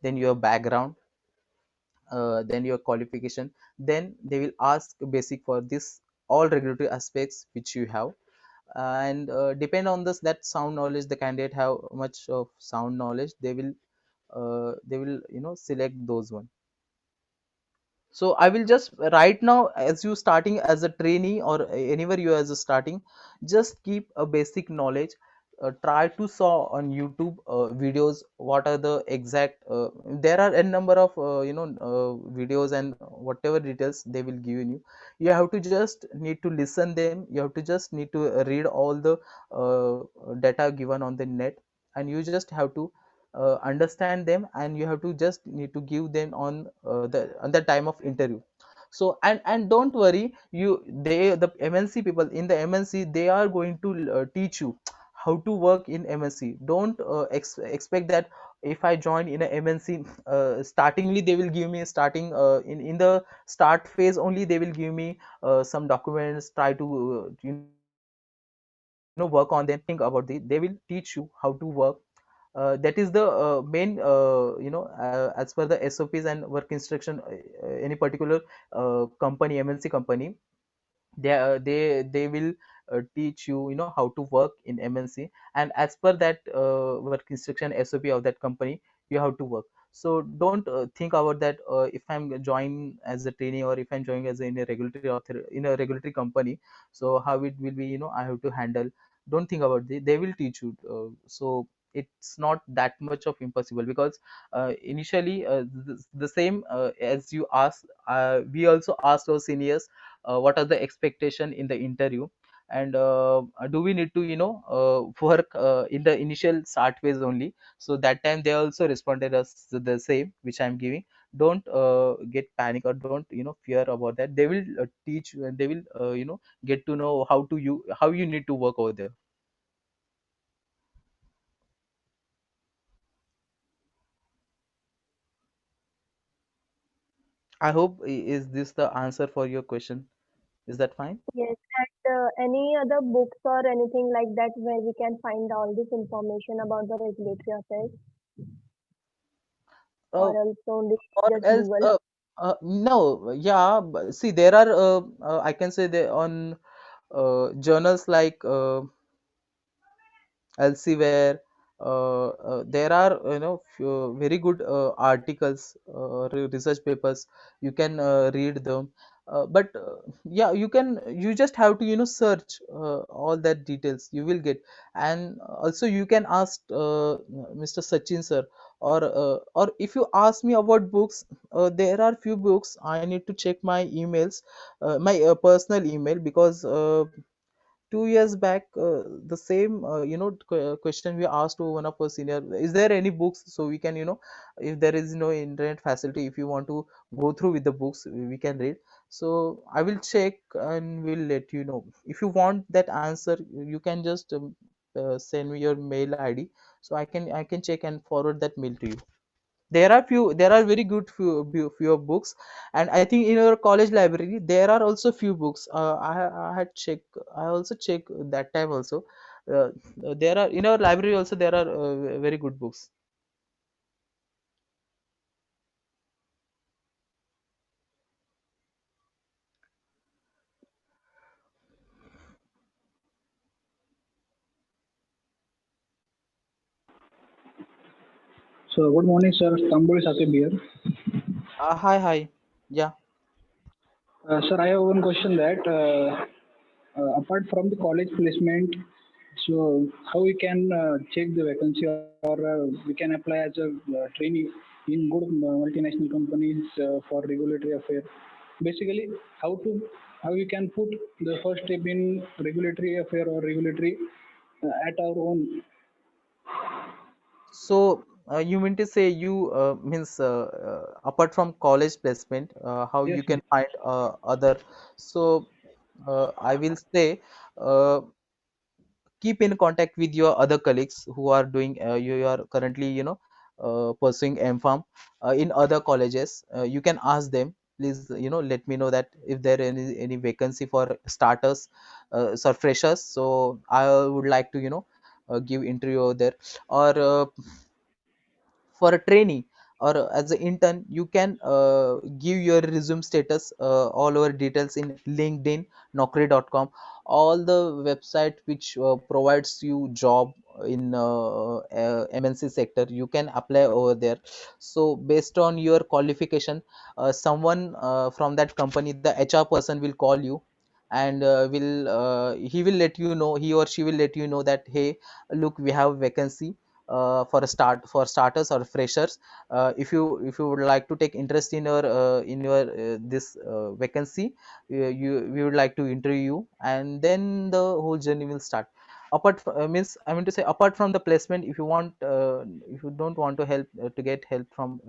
then your background, then your qualification. Then they will ask basic for this all regulatory aspects which you have, and depend on this that sound knowledge the candidate have much of sound knowledge, they will select those one. So I will just right now, as you starting as a trainee or anywhere you as a starting, just keep a basic knowledge. Try to saw on YouTube videos what are the exact. There are a number of videos and whatever details they will give you. You have to just need to listen them. You have to just need to read all the data given on the net, and you just have to understand them, and you have to just need to give them on the time of interview. So and don't worry, the MNC people in the MNC, they are going to teach you how to work in MNC. Don't expect that if I join in a MNC, startingly they will give me starting in the start phase only, they will give me some documents, try to work on them. Think about they will teach you how to work. That is the main as per the SOPs and work instruction. Any particular company, MNC company, they will teach you, how to work in MNC, and as per that work instruction SOP of that company, you have to work. So don't think about that if I'm joining as a trainee, or if I'm joining as in a regulatory author in a regulatory company, so how it will be, I have to handle. Don't think about it, they will teach you. So it's not that much of impossible, because initially the same as you asked, we also asked our seniors what are the expectation in the interview, and do we need to work in the initial start phase only. So that time they also responded us the same which I'm giving. Don't get panic, or don't fear about that. They will teach you, and they will get to know how you need to work over there. I hope is this the answer for your question? Is that fine? Yes, and any other books or anything like that where we can find all this information about the regulatory affairs, Uh, or else only or just else, Google? no, yeah. See, there are I can say they on journals like elsewhere. There are few very good articles, research papers. You can read them, but yeah, you just have to search all that details you will get. And also you can ask Mr. Sachin sir, or if you ask me about books, there are few books. I need to check my emails, my personal email, because 2 years back, the same question we asked to one of our senior, is there any books, so we can if there is no internet facility, if you want to go through with the books, we can read. So I will check and will let you know. If you want that answer, you can just send me your mail ID, so I can check and forward that mail to you. There are very good few of books. And I think in your college library there are also few books. I had checked, I also checked that time also. uh, there are in our library also, there are very good books. So good morning, sir. Tamburi Sakib here. Hi. Yeah. Sir, I have one question that apart from the college placement, so how we can check the vacancy, or we can apply as a trainee in good multinational companies for regulatory affairs. Basically, how you can put the first step in regulatory affair or regulatory at our own. So you mean to say you means apart from college placement, how Yes, you yes, can find other. So I will say, uh, keep in contact with your other colleagues who are doing, you are currently pursuing MPharm in other colleges. You can ask them, please let me know that if there any vacancy for starters, so freshers, so I would like to give interview over there. Or for a trainee or as an intern, you can give your resume status, all over details in LinkedIn, naukri.com, all the website which provides you job in MNC sector. You can apply over there. So based on your qualification, someone from that company, the HR person will call you, and will he will let you know, he or she will let you know that, hey, look, we have vacancy for starters or freshers. If you would like to take interest in your this vacancy, we would like to interview you, and then the whole journey will start. Means, I mean to say, apart from the placement, if you don't want to help to get help from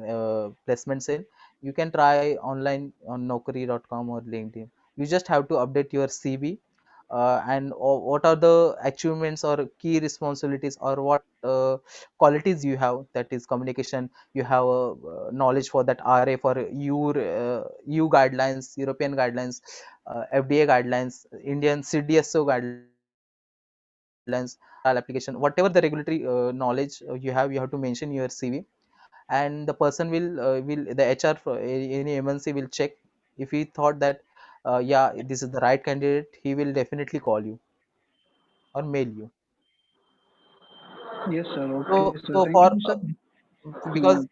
placement sale, you can try online on naukri.com or LinkedIn. You just have to update your CV, and what are the achievements or key responsibilities, or what qualities you have, that is communication, you have knowledge for that RA, for EU guidelines, European guidelines, FDA guidelines, Indian CDSO guidelines, trial application, whatever the regulatory knowledge you have to mention in your CV. And the person will the HR for any MNC will check. If he thought that yeah, this is the right candidate, he will definitely call you or mail you. yes, sir. Okay, So sir. so Thank for you, sir.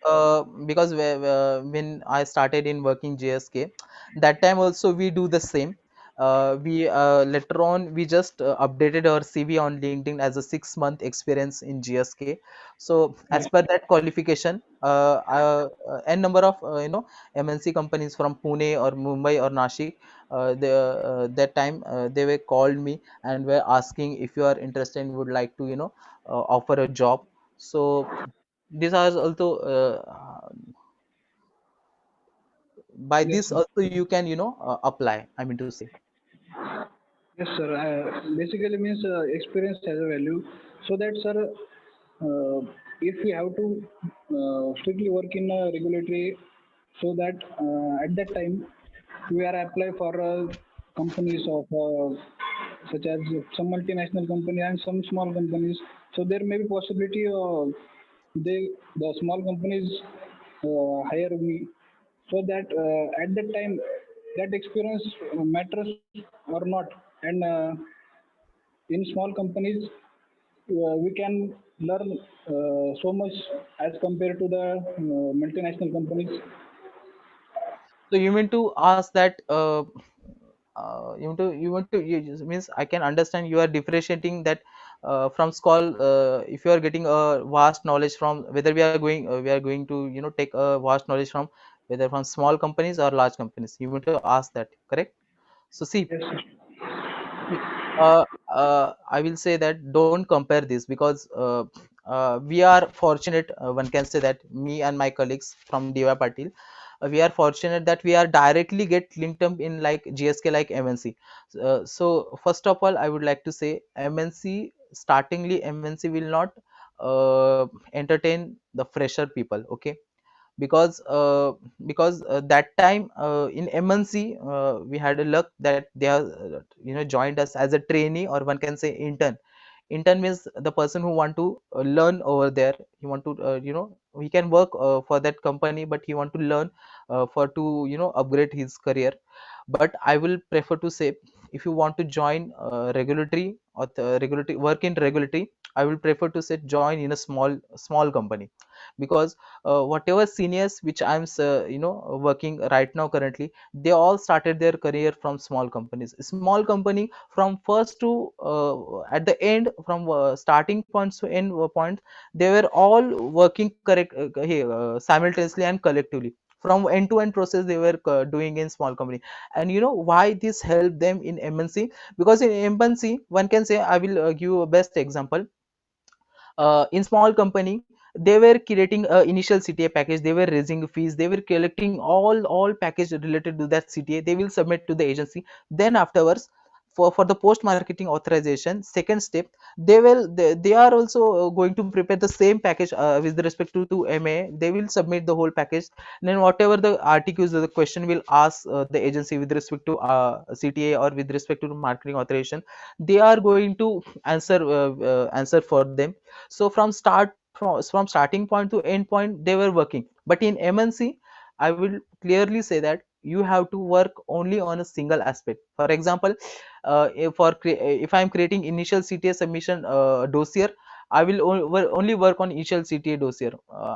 Uh, because when I started in working JSK, that time also we do the same. We later on we just updated our CV on LinkedIn as a 6 month experience in GSK. So as yes, per that qualification, n number of MNC companies from Pune or Mumbai or Nashik, that time they were called me and were asking if you are interested and would like to offer a job. So these are also by yes, this sir. also you can apply, I mean to say. Yes, sir. Basically means experience has a value. So that, sir, if we have to strictly work in a regulatory so that at that time we are apply for companies of such as some multinational company and some small companies. So there may be possibility they the small companies hire me, so that at that time that experience matters or not. And in small companies we can learn so much as compared to the multinational companies. So you mean to ask that you want to you means I can understand you are differentiating that from school, if you are getting a vast knowledge from whether we are going to take a vast knowledge from whether from small companies or large companies. You want to ask that, correct? So see, Yes, sir. see, I will say that don't compare this because we are fortunate. One can say that me and my colleagues from DY Patil, we are fortunate that we are directly get linked up in like GSK, like MNC. So first of all, I would like to say MNC startingly MNC will not entertain the fresher people, okay? Because that time in MNC we had a luck that they are joined us as a trainee, or one can say intern. Intern means the person who want to learn over there. He want to he can work for that company, but he want to learn for to upgrade his career. But I will prefer to say, if you want to join regulatory or the regulatory work in regulatory, I will prefer to say join in a small company. Because whatever seniors which I'm working right now currently, they all started their career from small companies. Small company, from first to at the end, from starting points to end point, they were all working correct simultaneously and collectively. From end to end process they were doing in small company. And you know why this helped them in MNC? Because in MNC, one can say, I will give a best example. In small company, they were creating a initial CTA package, they were raising fees, they were collecting all package related to that CTA, they will submit to the agency. Then afterwards, for the post marketing authorization second step, they are also going to prepare the same package with respect to MA. They will submit the whole package. Then whatever the articles or the question will ask the agency with respect to CTA or with respect to marketing authorization, they are going to answer for them. So from starting point to end point they were working. But in MNC, I will clearly say that you have to work only on a single aspect. For example, if I am creating initial CTA submission dossier, I will only work on initial CTA dossier.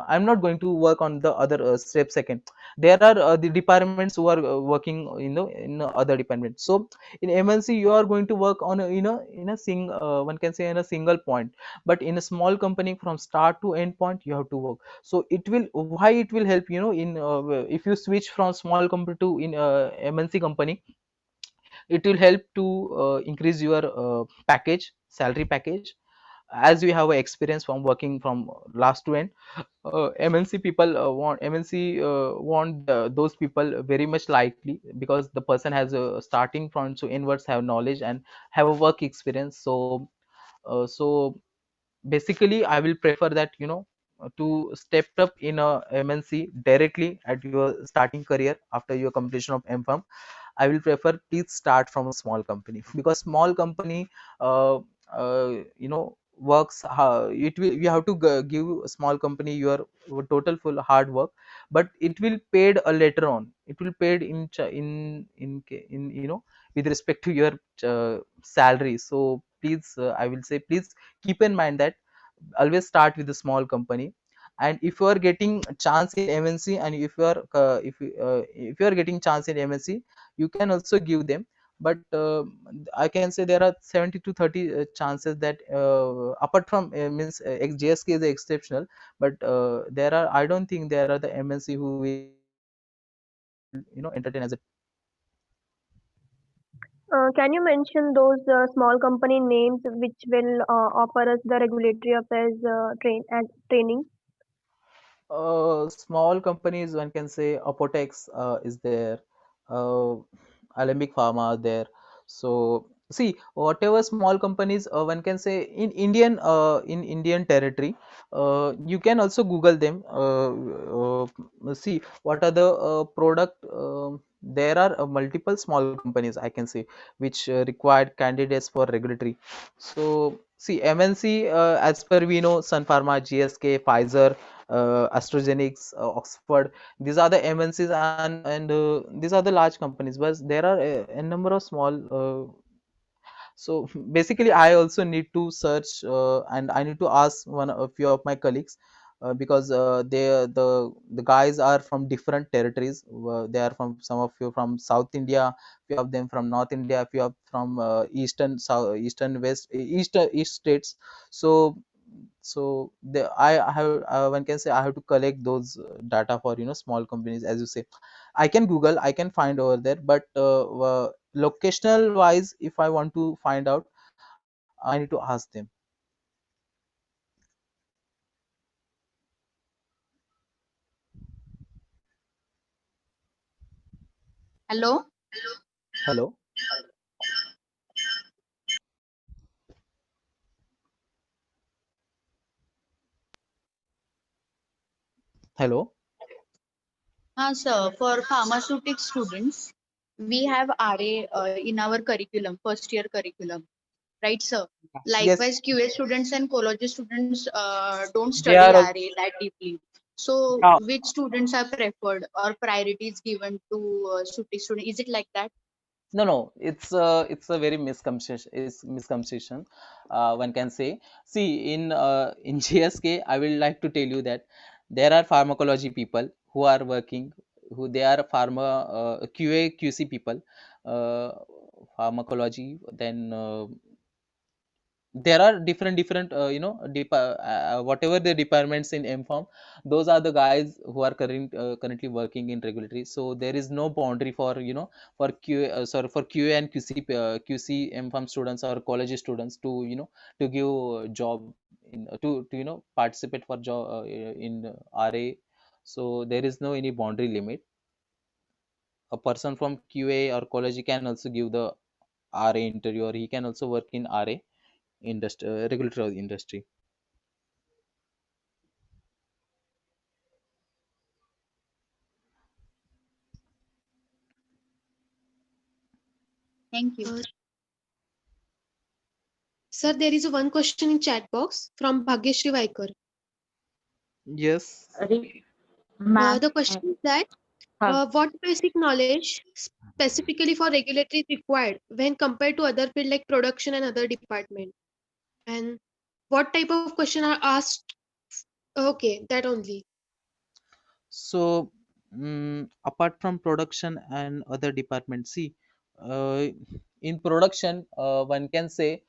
I'm not going to work on the other step second. There are the departments who are working in other departments. So in MNC you are going to work on in a one can say in a single point. But in a small company, from start to end point you have to work. So it will, why it will help, in if you switch from small company to in MNC company, it will help to increase your salary package. As we have a experience from working from last to end, MNC people want those people very much likely, because the person has a starting from to inwards have knowledge and have a work experience. So basically I will prefer that to step up in a MNC directly at your starting career after your completion of MPharm. I will prefer, please start from a small company, because small company works it will, you have to give a small company your total full hard work, but it will paid later on. It will paid in with respect to your salary. So please, I will say, please keep in mind that always start with a small company. And if you are getting chance in MNC, and if you are getting chance in MNC, you can also give them. But I can say there are 70 to 30 chances that apart from means JSK is exceptional, but there are, I don't think there are the MNC who will entertain as a. Can you mention those small company names which will offer us the regulatory affairs training? Small companies, one can say Apotex is there, uh, Alembic Pharma are there. So see whatever small companies, one can say in Indian territory, you can also Google them, see what are the product, there are multiple small companies I can say which required candidates for regulatory. So see MNC, as per we know, Sun Pharma, GSK, Pfizer, AstraZeneca, Oxford, these are the MNCs, and these are the large companies, but there are a number of small, so basically I also need to search, and I need to ask a few of my colleagues, because the guys are from different territories. They are from, some of you from South India, few of them from North India, few of from eastern, south, eastern, west, east states. So I have, one can say I have to collect those data for small companies, as you say. I can Google, I can find over there, but locational wise, if I want to find out, I need to ask them. Hello. Hello. Hello. Sir, for pharmaceutical students, we have RA in our curriculum, first year curriculum, right, sir? Yes, Likewise, QA students and college students don't they study are RA that deeply. So, uh, which students are preferred or priorities given to SUTI student? Is it like that? no, it's a very misconception. Is misconception. One can say. See, in GSK, I will like to tell you that there are pharmacology people who are working, who they are pharma, QA QC people, uh, pharmacology. Then there are different whatever the departments in MPharm, those are the guys who are currently working in regulatory. So there is no boundary for for for QA and QC MPharm students or college students to to give job in to participate for job in RA. So there is no any boundary limit. A person from QA or college can also give the RA interview, or he can also work in RA industry, regulatory industry. Thank you. Sir, there is one question in chat box from Bhagyashri Vaikar. Yes. Ma'am. The question is that what basic knowledge specifically for regulatory is required when compared to other field like production and other department? And what type of question are asked? Okay, that only. So, apart from production and other departments, see, uh, in production, one can say,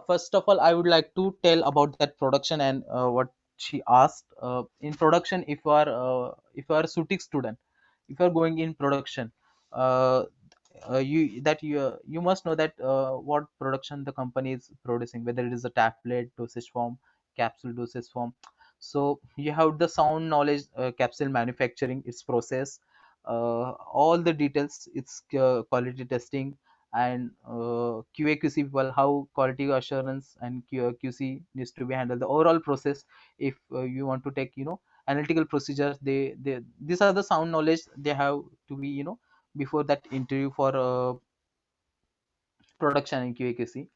first of all, I would like to tell about that production and what she asked. In production, if you are a SUTIC student, if you are going in production, uh, you must know that what production the company is producing, whether it is a tablet dosage form, capsule dosage form. So you have the sound knowledge, capsule manufacturing, its process, all the details, its quality testing, and QA QC people, how quality assurance and QC needs to be handled, the overall process. If you want to take analytical procedures, they these are the sound knowledge they have to be before that interview for production in QAQC.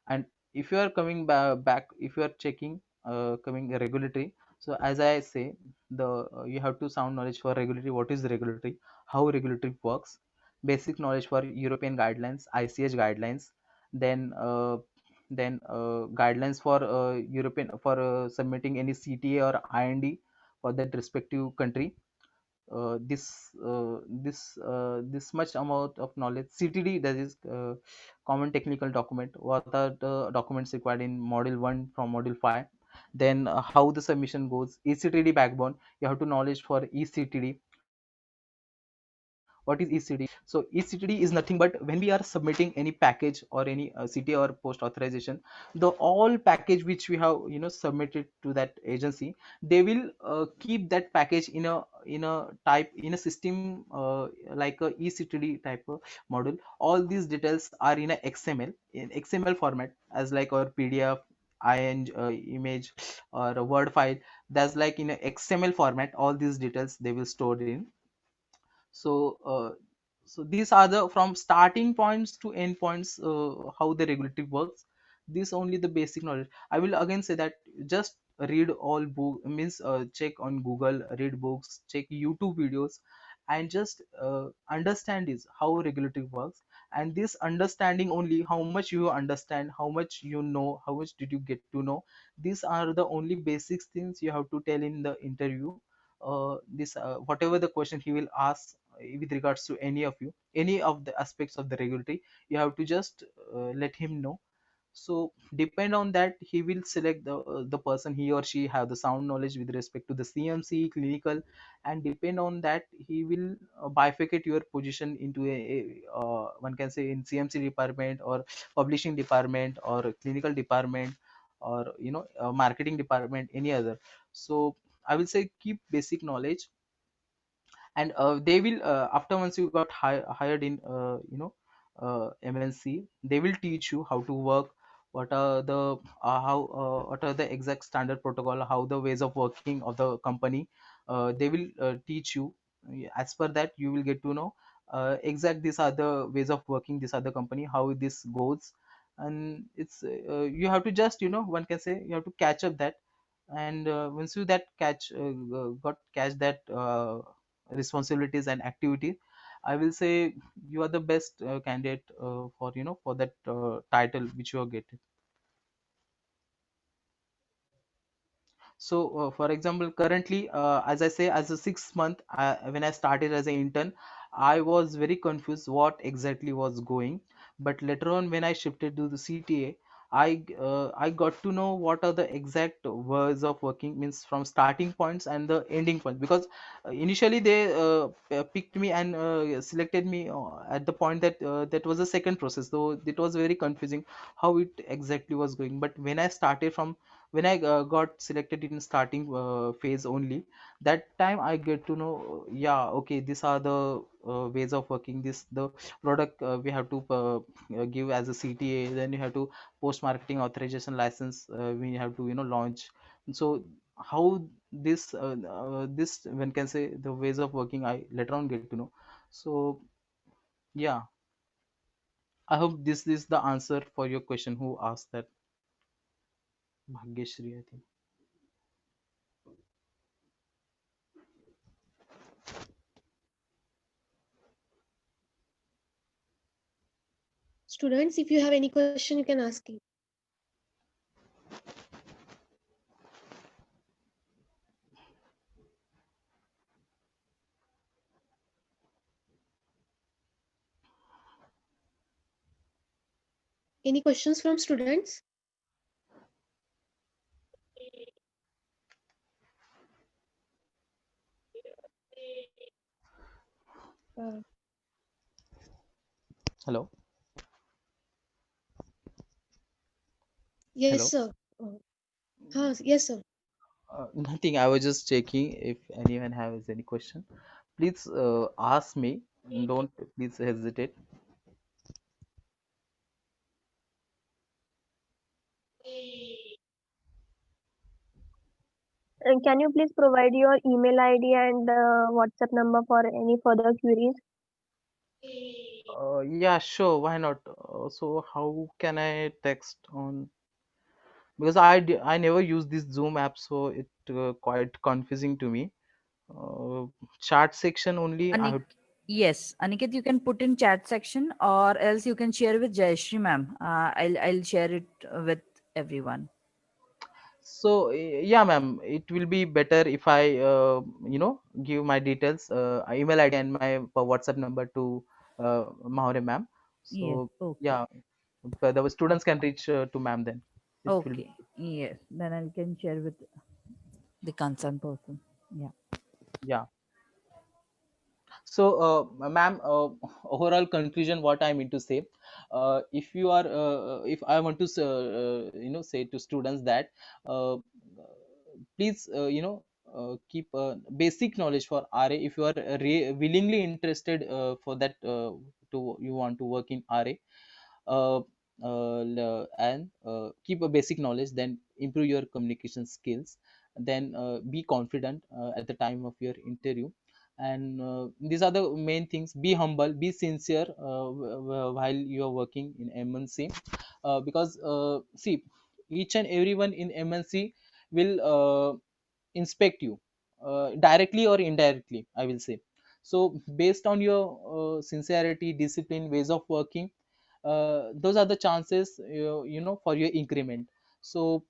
And if you are coming back, if you are checking coming regulatory, so as I say, the you have to sound knowledge for regulatory, what is regulatory, how regulatory works, basic knowledge for European guidelines, ICH guidelines, then guidelines for European for submitting any CTA or IND for that respective country. This much amount of knowledge. CTD, that is common technical document, what are the documents required in module 1 from module 5. Then how the submission goes. ECTD backbone, you have to knowledge for ECTD, what is ECTD, what is ECD? So ECD is nothing but when we are submitting any package or any CTA or post authorization, the all package which we have submitted to that agency, they will keep that package in a system like a ECTD type of model. All these details are in a XML format, as like our PDF, ING image, or a Word file. That's like in a XML format. All these details they will store in. So so these are the from starting points to end points, how the regulative works. This only the basic knowledge. I will again say that just read all book, means check on Google, read books, check YouTube videos, and just understand is how regulative works. And this understanding only, how much you understand, how much you know, how much did you get to know, these are the only basic things you have to tell in the interview. This whatever the question he will ask with regards to any of you, any of the aspects of the regulatory, you have to just let him know. So depend on that he will select the person, he or she have the sound knowledge with respect to the CMC clinical, and depend on that he will bifurcate your position into one can say in CMC department, or publishing department, or clinical department, or marketing department, any other. So I will say keep basic knowledge. And they will after once you got hired in MNC, they will teach you how to work, what are the how what are the exact standard protocol, how the ways of working of the company. They will teach you. As per that you will get to know exact these are the ways of working, these are the company, how this goes. And it's you have to just one can say you have to catch up that. And once you that got catch that responsibilities and activities, I will say you are the best candidate for for that title which you are getting. So for example, currently as I say, as a 6 month, when I started as an intern, I was very confused what exactly was going. But later on when I shifted to the CTA, I got to know what are the exact ways of working, means from starting points and the ending points. Because initially they picked me and selected me at the point that that was a second process, so it was very confusing how it exactly was going. But when I started from, when I got selected in starting phase only, that time I get to know, yeah, okay, these are the ways of working, this the product we have to give as a CTA, then you have to post marketing authorization license, we have to launch. So how this one can say the ways of working I later on get to know. So yeah, I hope this is the answer for your question who asked that. Bhagyashri, I think. Students, if you have any question, you can ask it. Any questions from students? Uh, Hello. yes, Hello. sir. Yes, sir. Nothing. I was just checking if anyone has any question. Please ask me. Don't please hesitate. Can you please provide your email ID and WhatsApp number for any further queries? Yeah, sure. Why not? So how can I text on? Because I never use this Zoom app, so it quite confusing to me. Uh, Chat section only. I Anik, would. yes, Aniket, you can put in chat section, or else you can share with Jayashree ma'am. I'll share it with everyone. So yeah, ma'am, it will be better if I give my details, email ID and my WhatsApp number to Mahore ma'am. Yes. So Okay. yeah, the students can reach to ma'am, then it will be. Okay. Yes. Then I can share with the concerned person. Yeah. Yeah. So ma'am, overall conclusion what I mean to say, if you are if I want to say to students that uh, please keep basic knowledge for RA. If you are willingly interested for that, to you want to work in RA, uh, and keep a basic knowledge, then improve your communication skills, then be confident at the time of your interview. And these are the main things: be humble, be sincere while you are working in MNC, because see, each and everyone in MNC will inspect you directly or indirectly, I will say. So based on your sincerity, discipline, ways of working, those are the chances, for your increment. So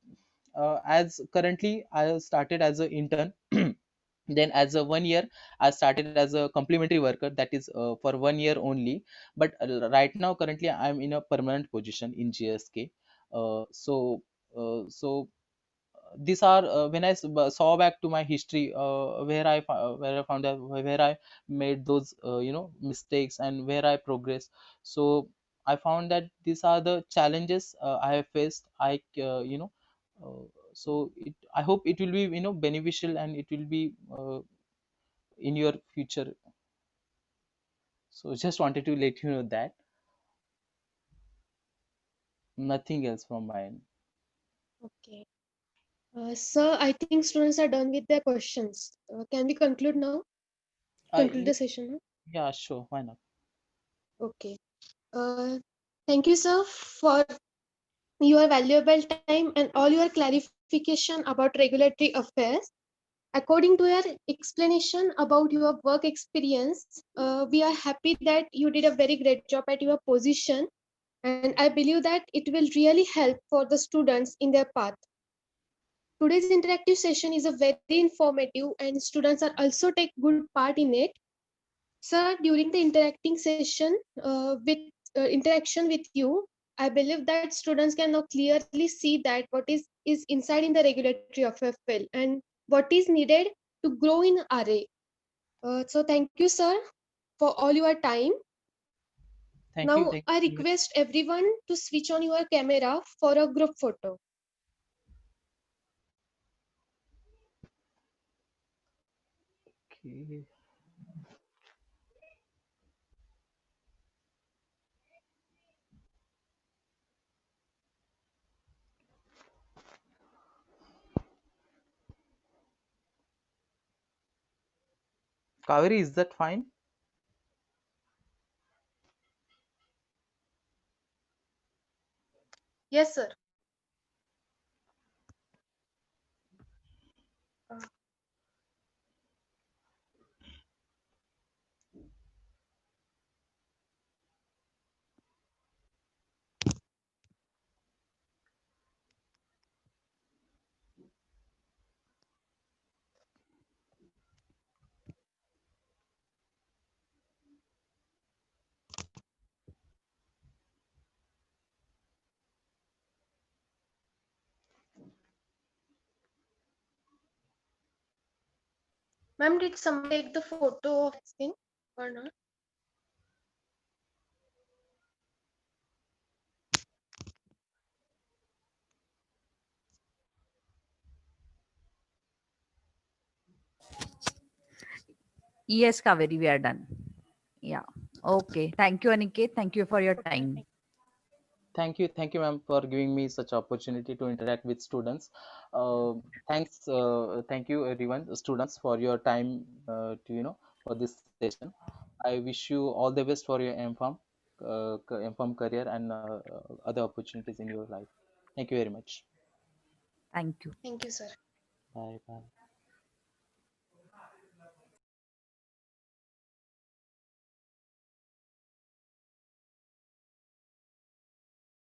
as currently I started as an intern, then as a 1 year I started as a complementary worker, that is for 1 year only. But right now currently I'm in a permanent position in GSK. So these are when I saw back to my history, where I found out where I made those mistakes and where I progressed. So I found that these are the challenges I have faced. Uh, so I hope it will be beneficial, and it will be in your future. So just wanted to let you know that. Nothing else from my end. Okay. Sir, I think students are done with their questions. Can we conclude now? Conclude the Yeah, session now? yeah, sure, why not. Okay. Uh, Thank you, sir, for your valuable time and all your clarification about regulatory affairs. According to your explanation about your work experience, we are happy that you did a very great job at your position, and I believe that it will really help for the students in their path. Today's interactive session is a very informative, and students are also take good part in it. Sir, during the interacting session with interaction with you, I believe that students can now clearly see that what is inside in the regulatory affair field and what is needed to grow in RA. So thank you, sir, for all your time. Thank you, Now thank I you. request everyone to switch on your camera for a group photo. Okay. Kaveri, is that fine? Yes, sir. Uh, Ma'am, did someone take the photo of screen or not? Yes, Kaveri, we are done. Yeah. Okay. Thank you, Aniket. Thank you for your time. Thank you, ma'am, for giving me such opportunity to interact with students. Thank you, everyone, students, for your time for this session. I wish you all the best for your MFARM career and other opportunities in your life. Thank you very much. Thank you. Thank you, sir. Bye bye.